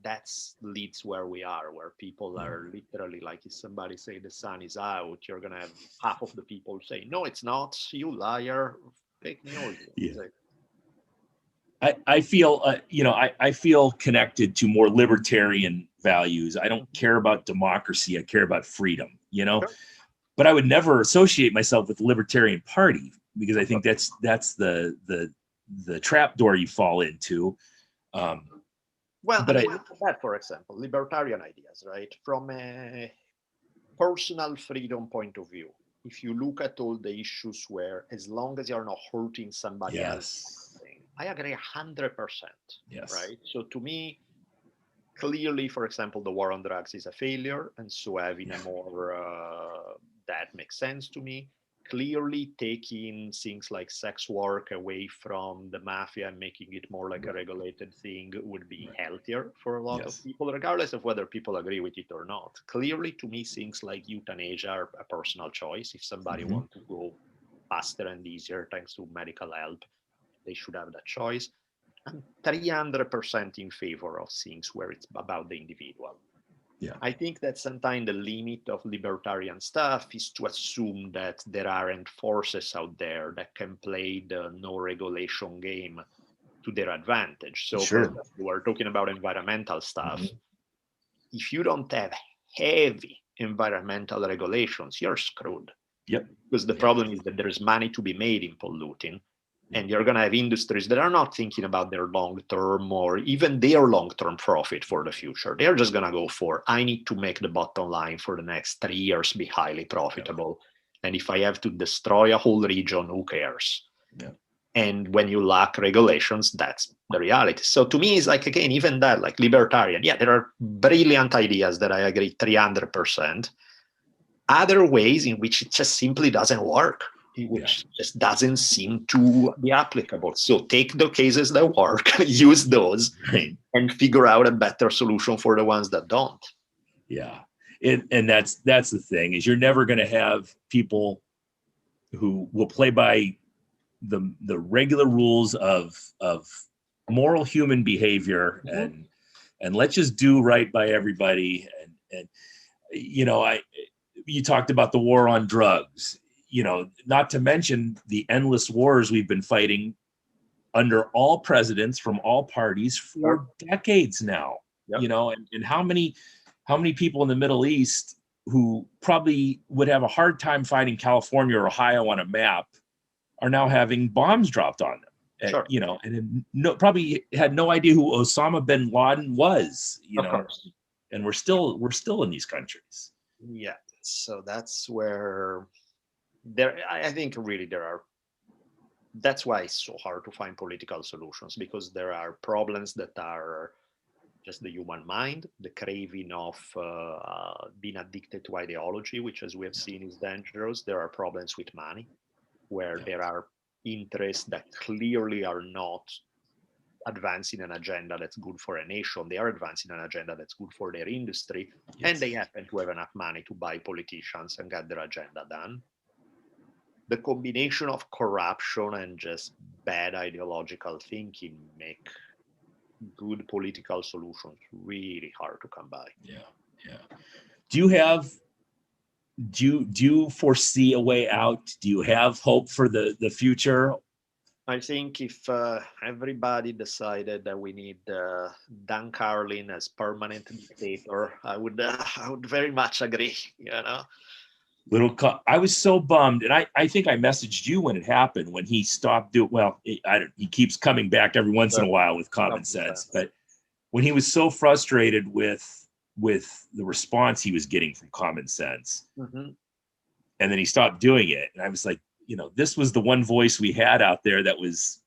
that leads where we are, where people are literally, like if somebody say the sun is out, you're going to have half of the people say, no, it's not, you liar, fake news. I feel, I feel connected to more libertarian values. I don't care about democracy. I care about freedom, but I would never associate myself with the Libertarian Party, because I think that's the trap door you fall into. Well, but look at that, for example, libertarian ideas, right? From a personal freedom point of view, if you look at all the issues where, as long as you're not hurting somebody else, I agree 100%. Right. So to me, clearly, for example, the war on drugs is a failure. And so having a more, that makes sense to me. Clearly taking things like sex work away from the mafia and making it more like a regulated thing would be healthier for a lot of people, regardless of whether people agree with it or not. Clearly, to me, things like euthanasia are a personal choice. If somebody wants to go faster and easier thanks to medical help, they should have that choice. I'm 300% in favor of things where it's about the individual. I think that sometimes the limit of libertarian stuff is to assume that there aren't forces out there that can play the no regulation game to their advantage. So for example, we're talking about environmental stuff. If you don't have heavy environmental regulations, you're screwed. Because the problem is that there's money to be made in polluting. And you're going to have industries that are not thinking about their long-term or even their long-term profit for the future. They're just going to go for, I need to make the bottom line for the next 3 years be highly profitable. And if I have to destroy a whole region, who cares? And when you lack regulations, that's the reality. So to me, it's like, again, even that, like libertarian, there are brilliant ideas that I agree 300%. Other ways in which it just simply doesn't work, which just doesn't seem to be applicable. So take the cases that work, use those, and figure out a better solution for the ones that don't. And that's the thing, is you're never going to have people who will play by the regular rules of moral human behavior and let's just do right by everybody. And you talked about the war on drugs. Not to mention the endless wars we've been fighting under all presidents from all parties for decades now. And how many people in the Middle East who probably would have a hard time finding California or Ohio on a map are now having bombs dropped on them. And probably had no idea who Osama bin Laden was. And we're still in these countries. So that's where I think really that's why it's so hard to find political solutions, because there are problems that are just the human mind, the craving of being addicted to ideology, which, as we have seen, is dangerous. There are problems with money, where there are interests that clearly are not advancing an agenda that's good for a nation. They are advancing an agenda that's good for their industry, and they happen to have enough money to buy politicians and get their agenda done. The combination of corruption and just bad ideological thinking make good political solutions really hard to come by. Do you foresee a way out? Do you have hope for the future? I think if everybody decided that we need Dan Carlin as permanent dictator, I would very much agree. I was so bummed, and I think I messaged you when it happened, when he stopped doing. Well, he keeps coming back every once in a while with common sense, but when he was so frustrated with the response he was getting from common sense, and then he stopped doing it, and I was like, this was the one voice we had out there that was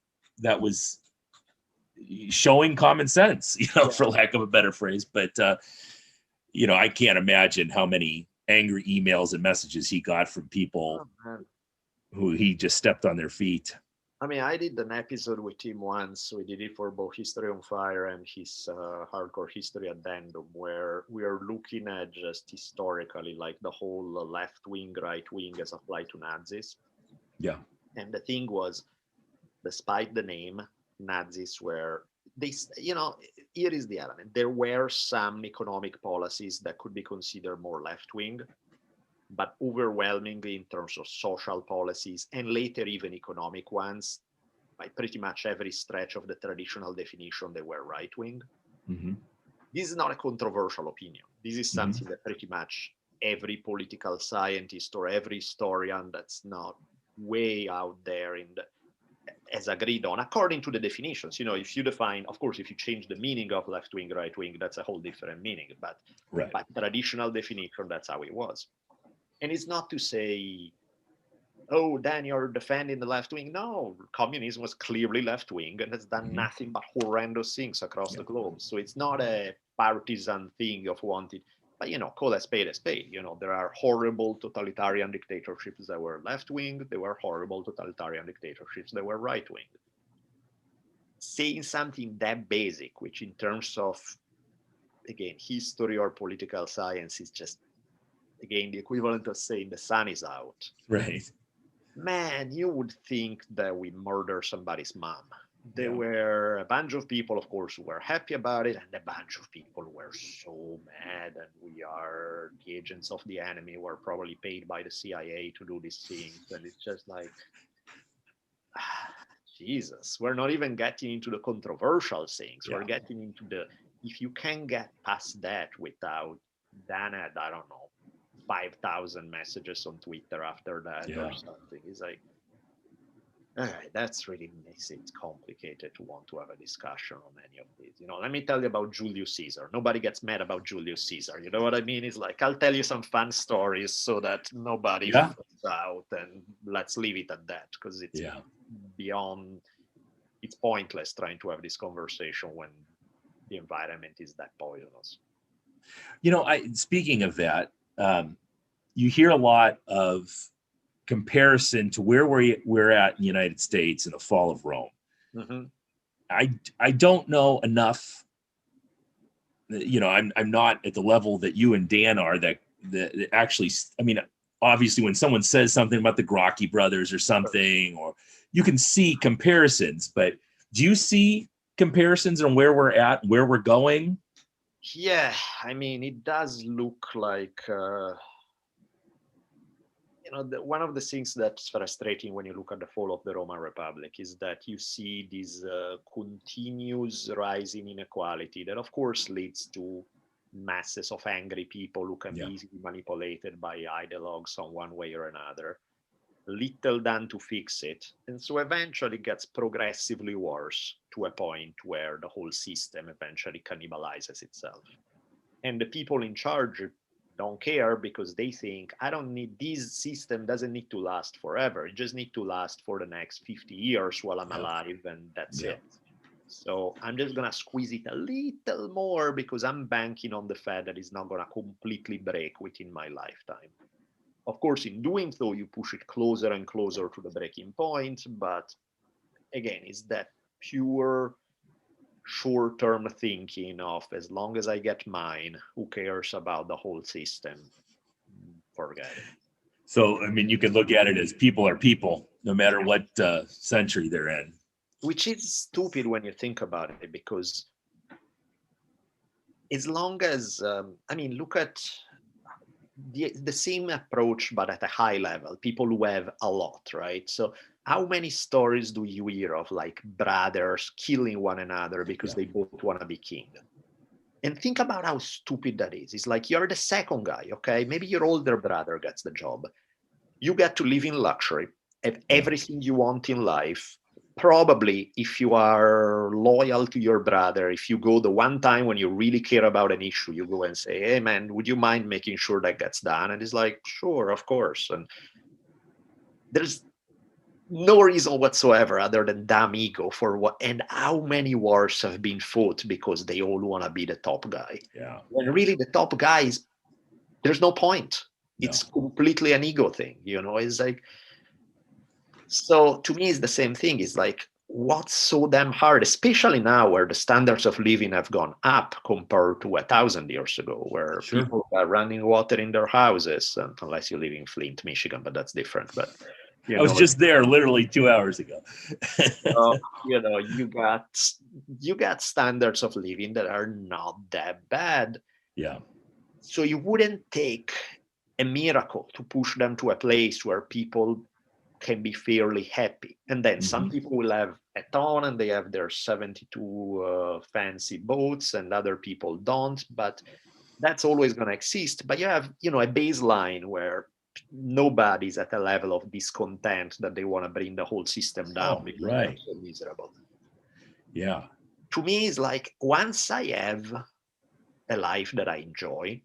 showing common sense, for lack of a better phrase. But I can't imagine how many angry emails and messages he got from people who he just stepped on their feet. I mean, I did an episode with him once. We did it for both History on Fire and his Hardcore History Addendum, where we are looking at just historically, like the whole left wing, right wing as applied to Nazis. Yeah. And the thing was, despite the name, Nazis were, here is the element. There were some economic policies that could be considered more left-wing, but overwhelmingly in terms of social policies and later even economic ones, by pretty much every stretch of the traditional definition, they were right-wing. This is not a controversial opinion. This is something that pretty much every political scientist or every historian that's not way out there has agreed on, according to the definitions. If you define, of course, if you change the meaning of left wing, right wing, that's a whole different meaning. But by traditional definition, that's how it was. And it's not to say, oh, Dan, you're defending the left wing. No, communism was clearly left wing and has done nothing but horrendous things across the globe. So it's not a partisan thing of wanting. But, call a spade a spade. There are horrible totalitarian dictatorships that were left-wing. There were horrible totalitarian dictatorships that were right-wing. Saying something that basic, which in terms of, again, history or political science is just, again, the equivalent of saying the sun is out. Right. Man, you would think that we murder somebody's mom. There were a bunch of people, of course, who were happy about it, and a bunch of people were so mad, and we are the agents of the enemy. We're probably paid by the CIA to do these things, and it's just like, Jesus, we're not even getting into the controversial things. We're getting into if you can get past that without Dan had, I don't know, 5,000 messages on Twitter after that or something. It's like, that's really makes it complicated to want to have a discussion on any of these. Let me tell you about Julius Caesar. Nobody gets mad about Julius Caesar. You know what I mean? It's like, I'll tell you some fun stories so that nobody freaks out, and let's leave it at that, because it's beyond, it's pointless trying to have this conversation when the environment is that poisonous. Speaking of that, you hear a lot of comparison to where we're at in the United States in the fall of Rome. I don't know enough. I'm not at the level that you and Dan are that actually. I mean, obviously, when someone says something about the Gracchi brothers or something, or you can see comparisons. But do you see comparisons on where we're at, where we're going? Yeah, I mean, it does look like. One of the things that's frustrating when you look at the fall of the Roman Republic is that you see this continuous rising inequality that, of course, leads to masses of angry people who can be easily manipulated by ideologues on one way or another. Little done to fix it. And so eventually it gets progressively worse to a point where the whole system eventually cannibalizes itself. And the people in charge don't care, because they think, this system doesn't need to last forever. It just needs to last for the next 50 years while I'm alive, and that's it. So I'm just gonna squeeze it a little more because I'm banking on the fact that it's not gonna completely break within my lifetime. Of course, in doing so, you push it closer and closer to the breaking point. But again, it's that pure short-term thinking of, as long as I get mine, who cares about the whole system? Forget it. So, I mean, you could look at it as people are people, no matter what century they're in. Which is stupid when you think about it, because as long as, I mean, look at the same approach, but at a high level, people who have a lot, right? So how many stories do you hear of like brothers killing one another because they both want to be king? And think about how stupid that is. It's like, you're the second guy, okay? Maybe your older brother gets the job. You get to live in luxury, have everything you want in life. Probably, if you are loyal to your brother, if you go the one time when you really care about an issue, you go and say, hey man, would you mind making sure that gets done? And he's like, sure, of course. And there's no reason whatsoever other than damn ego for what. And how many wars have been fought because they all want to be the top guy? Yeah. When really the top guys, there's no point. It's completely an ego thing, you know. It's like, so to me, it's the same thing. It's like, what's so damn hard, especially now where the standards of living have gone up compared to 1,000 years ago, where people are running water in their houses, unless you live in Flint, Michigan, but that's different. But I was just there literally 2 hours ago. So, you know, you got standards of living that are not that bad. Yeah. So you wouldn't take a miracle to push them to a place where people can be fairly happy. And then some people will have a ton and they have their 72 fancy boats, and other people don't. But that's always going to exist. But you have, you know, a baseline where nobody's at a level of discontent that they want to bring the whole system down because they're so miserable. Yeah. To me, it's like, once I have a life that I enjoy,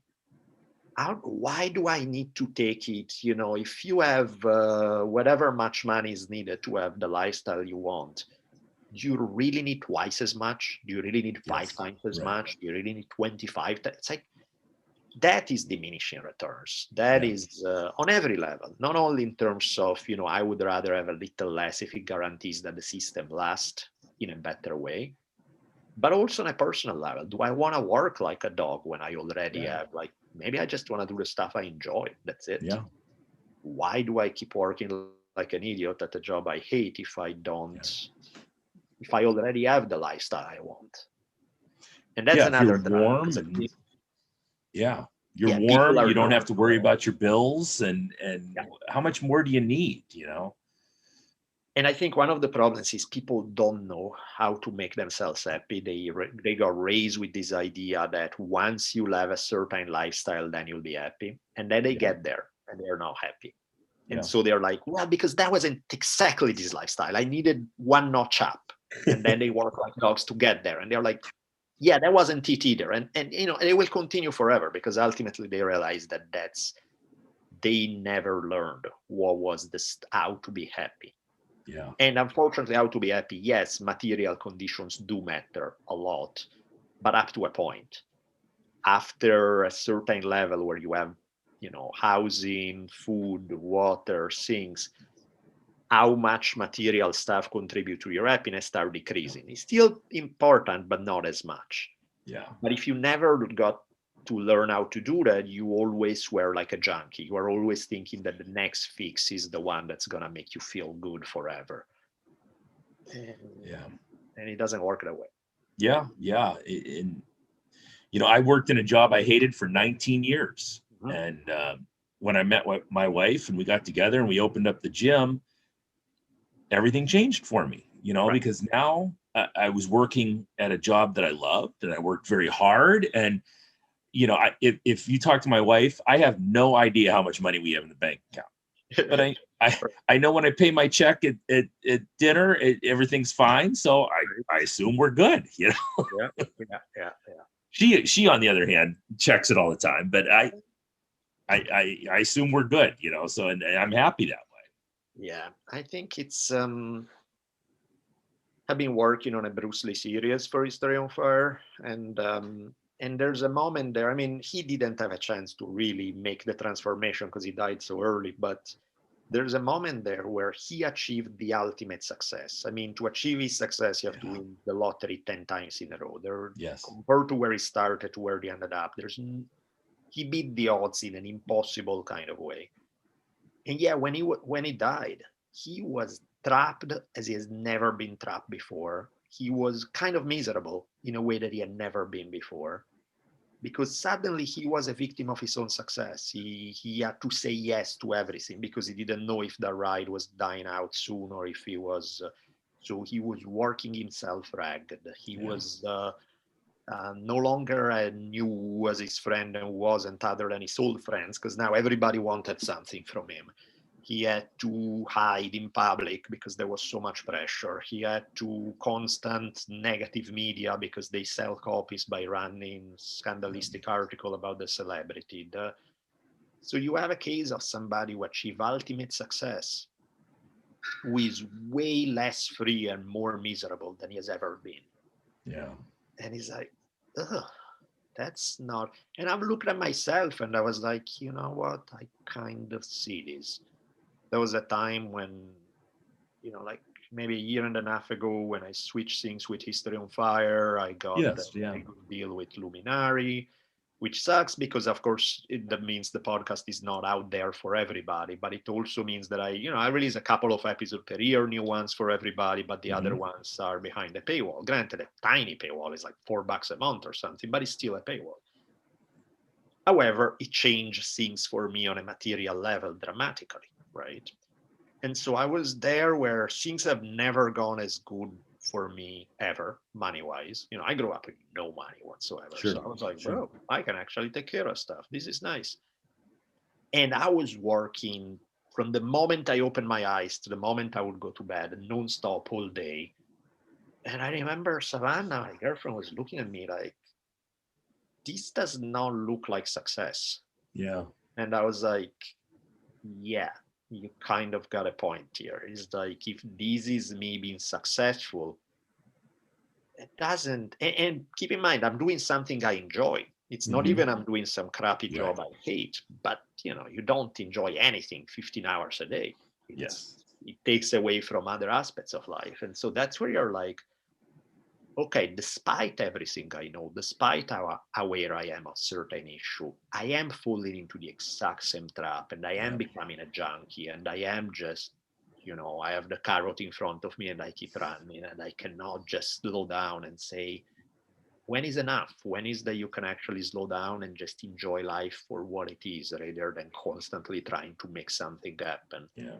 why do I need to take it? You know, if you have whatever much money is needed to have the lifestyle you want, do you really need twice as much? Do you really need 5 times as much? Do you really need 25? It's like, that is diminishing returns. That is on every level, not only in terms of, you know, I would rather have a little less if it guarantees that the system lasts in a better way, but also on a personal level. Do I want to work like a dog when I already have, like, maybe I just want to do the stuff I enjoy. That's it. Yeah. Why do I keep working like an idiot at a job I hate if I don't, if I already have the lifestyle I want? And that's another warm and you're warm, you don't have to worry about your bills, and how much more do you need, you know? And I think one of the problems is people don't know how to make themselves happy. They got raised with this idea that once you have a certain lifestyle, then you'll be happy. And then they get there and they're not happy. And so they're like, well, because that wasn't exactly this lifestyle. I needed one notch up. And then they work like dogs to get there. And they're like, yeah, that wasn't it either. And you know, they will continue forever because ultimately they realize that they never learned what was how to be happy. Yeah. And unfortunately, how to be happy, yes, material conditions do matter a lot, but up to a point. After a certain level where you have, you know, housing, food, water, things, how much material stuff contribute to your happiness start decreasing. It's still important, but not as much. Yeah. But if you never got to learn how to do that, you always were like a junkie. You are always thinking that the next fix is the one that's going to make you feel good forever. And it doesn't work that way. Yeah. And, you know, I worked in a job I hated for 19 years. And when I met my wife and we got together and we opened up the gym, everything changed for me, you know, because now I was working at a job that I loved and I worked very hard. And, you know, if you talk to my wife, I have no idea how much money we have in the bank account, but I know when I pay my check at dinner, everything's fine. So I assume we're good, you know? Yeah. She on the other hand checks it all the time, but I assume we're good, you know? So, and I'm happy that way. Yeah, I think it's, I've been working on a Bruce Lee series for History on Fire, and there's a moment there. I mean, he didn't have a chance to really make the transformation because he died so early, but there's a moment there where he achieved the ultimate success. I mean, to achieve his success, you have to win the lottery 10 times in a row. Compared to where he started to where he ended up, he beat the odds in an impossible kind of way. And yeah, when he died, he was trapped as he has never been trapped before. He was kind of miserable in a way that he had never been before, because suddenly he was a victim of his own success. He had to say yes to everything because he didn't know if the ride was dying out soon or if he was. So he was working himself ragged. He was no longer knew who was his friend and who wasn't, other than his old friends, because now everybody wanted something from him. He had to hide in public because there was so much pressure. He had to constant negative media because they sell copies by running scandalistic article about the celebrity. So you have a case of somebody who achieved ultimate success, who is way less free and more miserable than he has ever been. Yeah. And he's like, ugh, that's not. And I've looked at myself and I was like, you know what? I kind of see this. There was a time when, like maybe a year and a half ago, when I switched things with History on Fire, I got a good deal with Luminary, which sucks because, of course, that means the podcast is not out there for everybody. But it also means that I release a couple of episodes per year, new ones for everybody, but the other ones are behind the paywall. Granted, a tiny paywall is like $4 a month or something, but it's still a paywall. However, it changed things for me on a material level dramatically. Right. And so I was there where things have never gone as good for me ever, money-wise. I grew up with no money whatsoever. So I was like, bro, I can actually take care of stuff. This is nice. And I was working from the moment I opened my eyes to the moment I would go to bed, nonstop all day. And I remember Savannah, my girlfriend, was looking at me like, this does not look like success. Yeah. And I was like, yeah. You kind of got a point here. It's like, if this is me being successful, it doesn't. And keep in mind, I'm doing something I enjoy. It's not even I'm doing some crappy job I hate, but you don't enjoy anything 15 hours a day. It takes away from other aspects of life. And so that's where you're like, okay, despite everything I know, despite how aware I am of certain issue, I am falling into the exact same trap, and I am becoming a junkie, and I am just, I have the carrot in front of me and I keep running, and I cannot just slow down and say, when is enough? When is that you can actually slow down and just enjoy life for what it is, rather than constantly trying to make something happen? Yeah.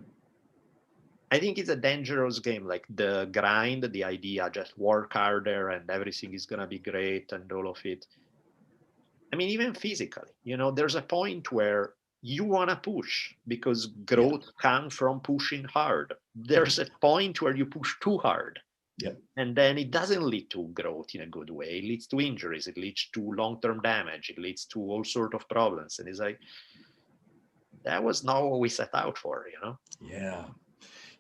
I think it's a dangerous game, like the grind, the idea, just work harder and everything is going to be great and all of it. I mean, even physically, there's a point where you want to push because growth comes from pushing hard. There's a point where you push too hard. And then it doesn't lead to growth in a good way. It leads to injuries. It leads to long-term damage. It leads to all sorts of problems. And it's like, that was not what we set out for, Yeah.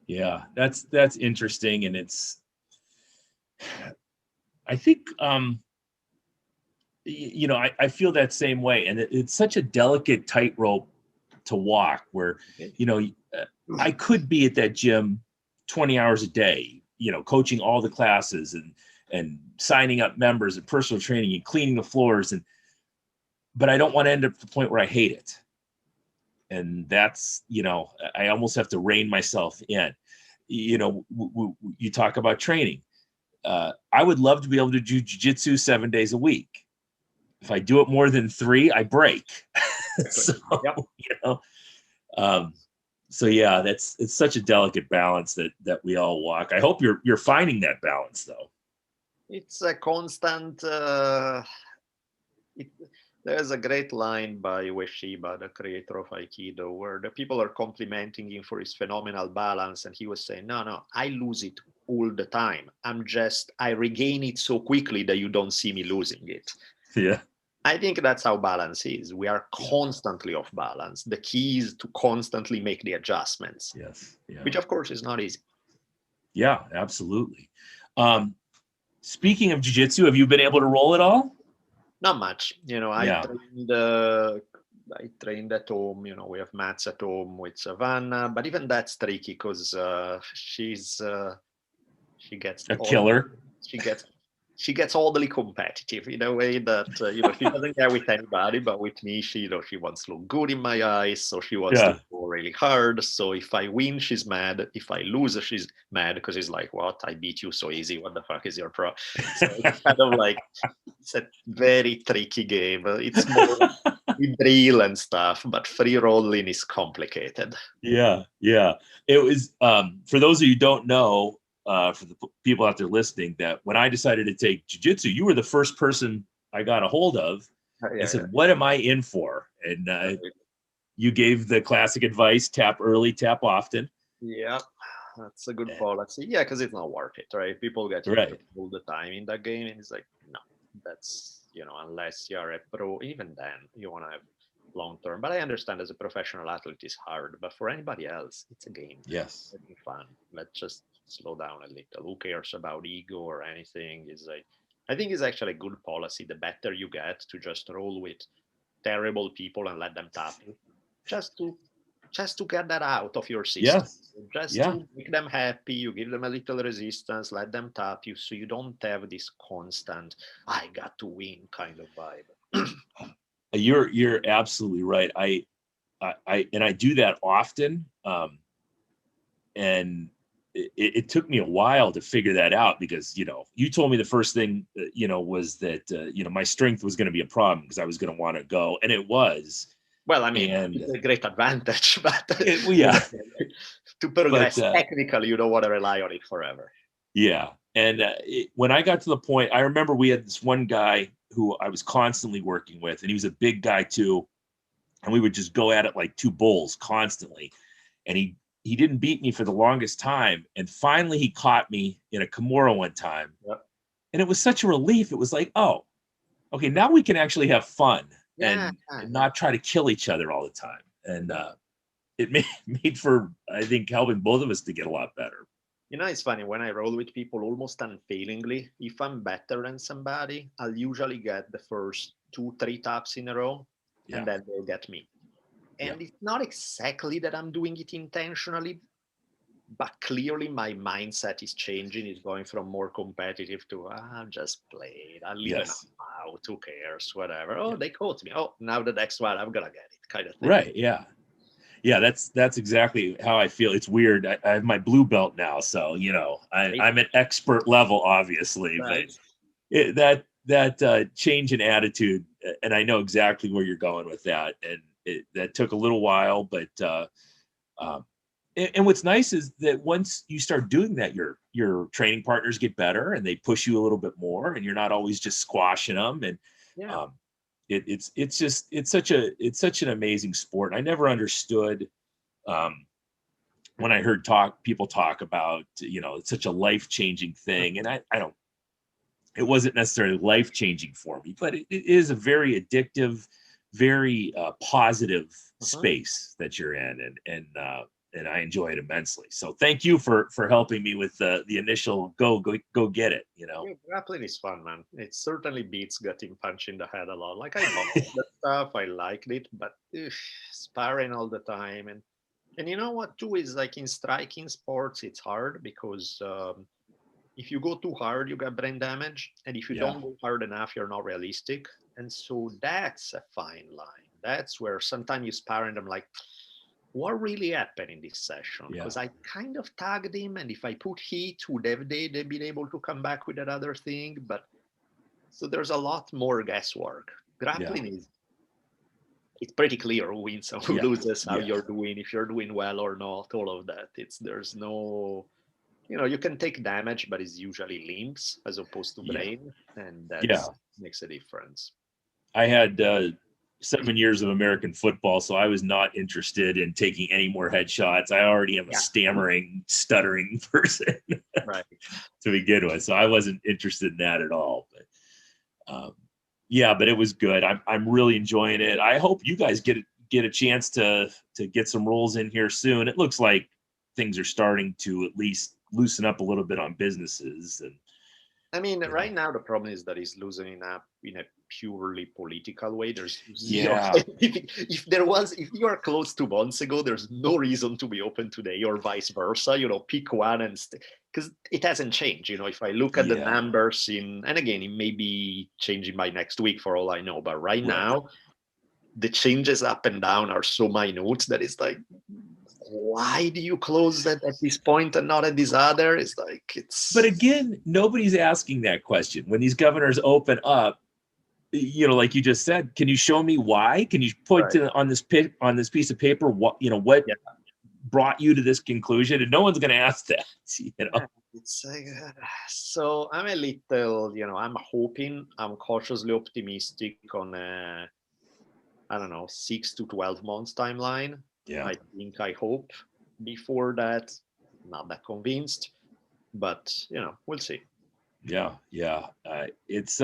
Yeah, that's interesting. And I think, I feel that same way. And it's such a delicate tightrope to walk where, I could be at that gym 20 hours a day, coaching all the classes and signing up members and personal training and cleaning the floors. But I don't want to end up at the point where I hate it. And that's, I almost have to rein myself in. You talk about training. I would love to be able to do jiu-jitsu 7 days a week. If I do it more than 3, I break. So yeah, it's such a delicate balance that we all walk. I hope you're finding that balance though. It's a constant. There's a great line by Ueshiba, the creator of Aikido, where the people are complimenting him for his phenomenal balance. And he was saying, no, I lose it all the time. I regain it so quickly that you don't see me losing it. Yeah. I think that's how balance is. We are constantly off balance. The key is to constantly make the adjustments. Yes. Yeah. Which of course is not easy. Yeah, absolutely. Speaking of jiu-jitsu, have you been able to roll at all? Not much. Yeah. I trained at home. We have mats at home with Savannah, but even that's tricky because she gets A killer. She gets oddly competitive in a way that she doesn't care with anybody, but with me, she wants to look good in my eyes, so she wants to go really hard. So if I win, she's mad. If I lose, she's mad because she's like, "What? I beat you so easy. What the fuck is your pro?" So it's kind of like it's a very tricky game. It's more we drill and stuff, but free rolling is complicated. Yeah. It was for those of you who don't know. For the people out there listening, that when I decided to take jiu-jitsu, you were the first person I got a hold of and said, what am I in for? And you gave the classic advice, tap early, tap often. Yeah, that's a good policy. Yeah, because it's not worth it, right? People get all the time in that game, and it's like, no, that's, unless you're a pro, even then you want to have long term. But I understand as a professional athlete it's hard, but for anybody else it's a game. Yes, it's fun. Let's just slow down a little. Who cares about ego or anything? Is like, I think it's actually a good policy. The better you get to just roll with terrible people and let them tap you, just to get that out of your system. To make them happy. You give them a little resistance, let them tap you, so you don't have this constant I got to win kind of vibe. You're absolutely right. I do that often, and it took me a while to figure that out because you told me the first thing was that my strength was going to be a problem because I was going to want to go, and it was. Well, I mean, it's a great advantage, but to progress technically, you don't want to rely on it forever. Yeah, and when I got to the point, I remember we had this one guy who I was constantly working with, and he was a big guy too, and we would just go at it like two bulls constantly, and he didn't beat me for the longest time, and finally he caught me in a Kimura one time, and it was such a relief. It was like, oh, okay, now we can actually have fun and not try to kill each other all the time, and it made for, I think, helping both of us to get a lot better. It's funny, when I roll with people almost unfailingly, if I'm better than somebody, I'll usually get the first 2-3 taps in a row, and then they'll get me. And it's not exactly that I'm doing it intentionally, but clearly my mindset is changing. It's going from more competitive to, I'll just play it. I'll leave it out. Who cares? Whatever. Oh, they caught me. Oh, now the next one, I'm going to get it, kind of thing. Right, yeah, that's exactly how I feel. It's weird. I have my blue belt now, so I'm at expert level, obviously, but that change in attitude, and I know exactly where you're going with that, and that took a little while, but and what's nice is that once you start doing that, your training partners get better, and they push you a little bit more, and you're not always just squashing them, and it's such an amazing sport. I never understood when I heard people talk about it's such a life-changing thing, and I don't. It wasn't necessarily life-changing for me, but it is a very addictive, very positive space that you're in, and I enjoy it immensely. So thank you for helping me with the initial go get it. Grappling is fun, man. It certainly beats getting punched in the head a lot. Like, I love that stuff, I liked it, but sparring all the time, and you know what too is, like, in striking sports, it's hard because if you go too hard, you get brain damage, and if you don't go hard enough, you're not realistic, and so that's a fine line. That's where sometimes you spar and I'm like, what really happened in this session? Because I kind of tagged him, and if I put heat, would have they been able to come back with that other thing? But so there's a lot more guesswork. Grappling is, it's pretty clear who wins and who loses, how you're doing, if you're doing well or not, all of that. There's no, you can take damage, but it's usually limbs as opposed to brain, and that makes a difference. I had 7 years of American football, so I was not interested in taking any more headshots. I already am a stammering, stuttering person to begin with, so I wasn't interested in that at all. But but it was good. I'm really enjoying it. I hope you guys get a chance to get some rolls in here soon. It looks like things are starting to at least loosen up a little bit on businesses. And I mean, right now the problem is that he's loosening up in a purely political way. There's Yeah. if you are close 2 months ago, there's no reason to be open today, or vice versa. Pick one and because it hasn't changed. If I look at the numbers and again, it may be changing by next week for all I know, but right now the changes up and down are so minute that it's like, why do you close that at this point and not at this other? It's like, but again, nobody's asking that question. When these governors open up, like you just said, can you show me why? Can you put on this piece of paper what brought you to this conclusion? And no one's going to ask that. It's like, so I'm a little, I'm hoping, I'm cautiously optimistic on I don't know, 6 to 12 months timeline. Yeah. I hope. Before that, not that convinced, but we'll see. Yeah. It's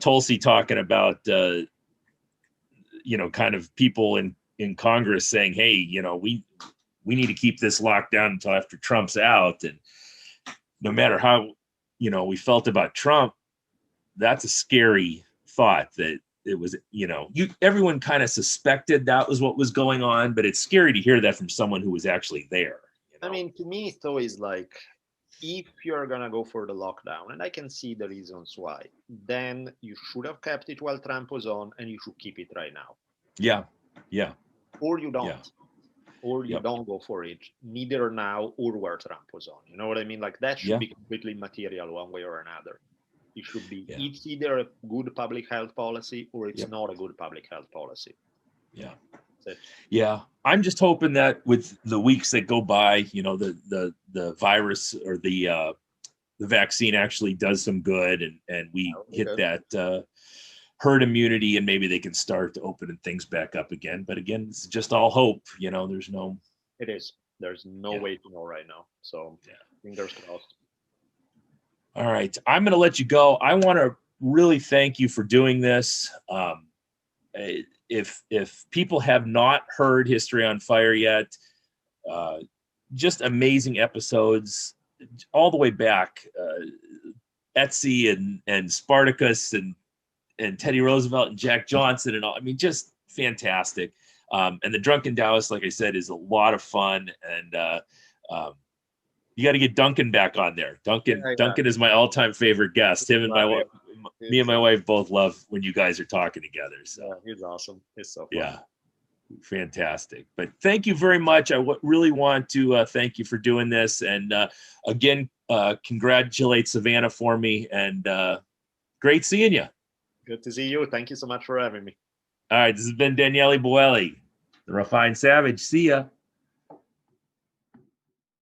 Tulsi talking about kind of people in Congress saying, hey, we need to keep this locked down until after Trump's out. And no matter how we felt about Trump, that's a scary thought that it was, everyone kind of suspected that was what was going on, but it's scary to hear that from someone who was actually there. I mean, to me, it's always like, if you're going to go for the lockdown, and I can see the reasons why, then you should have kept it while Trump was on, and you should keep it right now. Yeah. Or you don't. Or you don't go for it, neither now or where Trump was on. You know what I mean? Like, that should be completely immaterial one way or another. It should be, it's either a good public health policy or it's not a good public health policy. Yeah. Yeah. I'm just hoping that with the weeks that go by, the virus or the vaccine actually does some good and we hit that herd immunity, and maybe they can start to open things back up again. But again, it's just all hope. There's no. It is. There's no way to know right now. So fingers crossed. All right, I'm going to let you go. I want to really thank you for doing this. If people have not heard History on Fire yet, just amazing episodes all the way back. Etsy and Spartacus and Teddy Roosevelt and Jack Johnson and all. I mean, just fantastic. And the Drunken Taoist, like I said, is a lot of fun. And you got to get Duncan back on there. Duncan is my all-time favorite guest. Him and me and my wife both love when you guys are talking together. So he's awesome. It's so fun. Yeah, fantastic. But thank you very much. I really want to thank you for doing this. And again, congratulate Savannah for me. And great seeing you. Good to see you. Thank you so much for having me. All right, this has been Daniele Bolelli, the Refined Savage. See ya.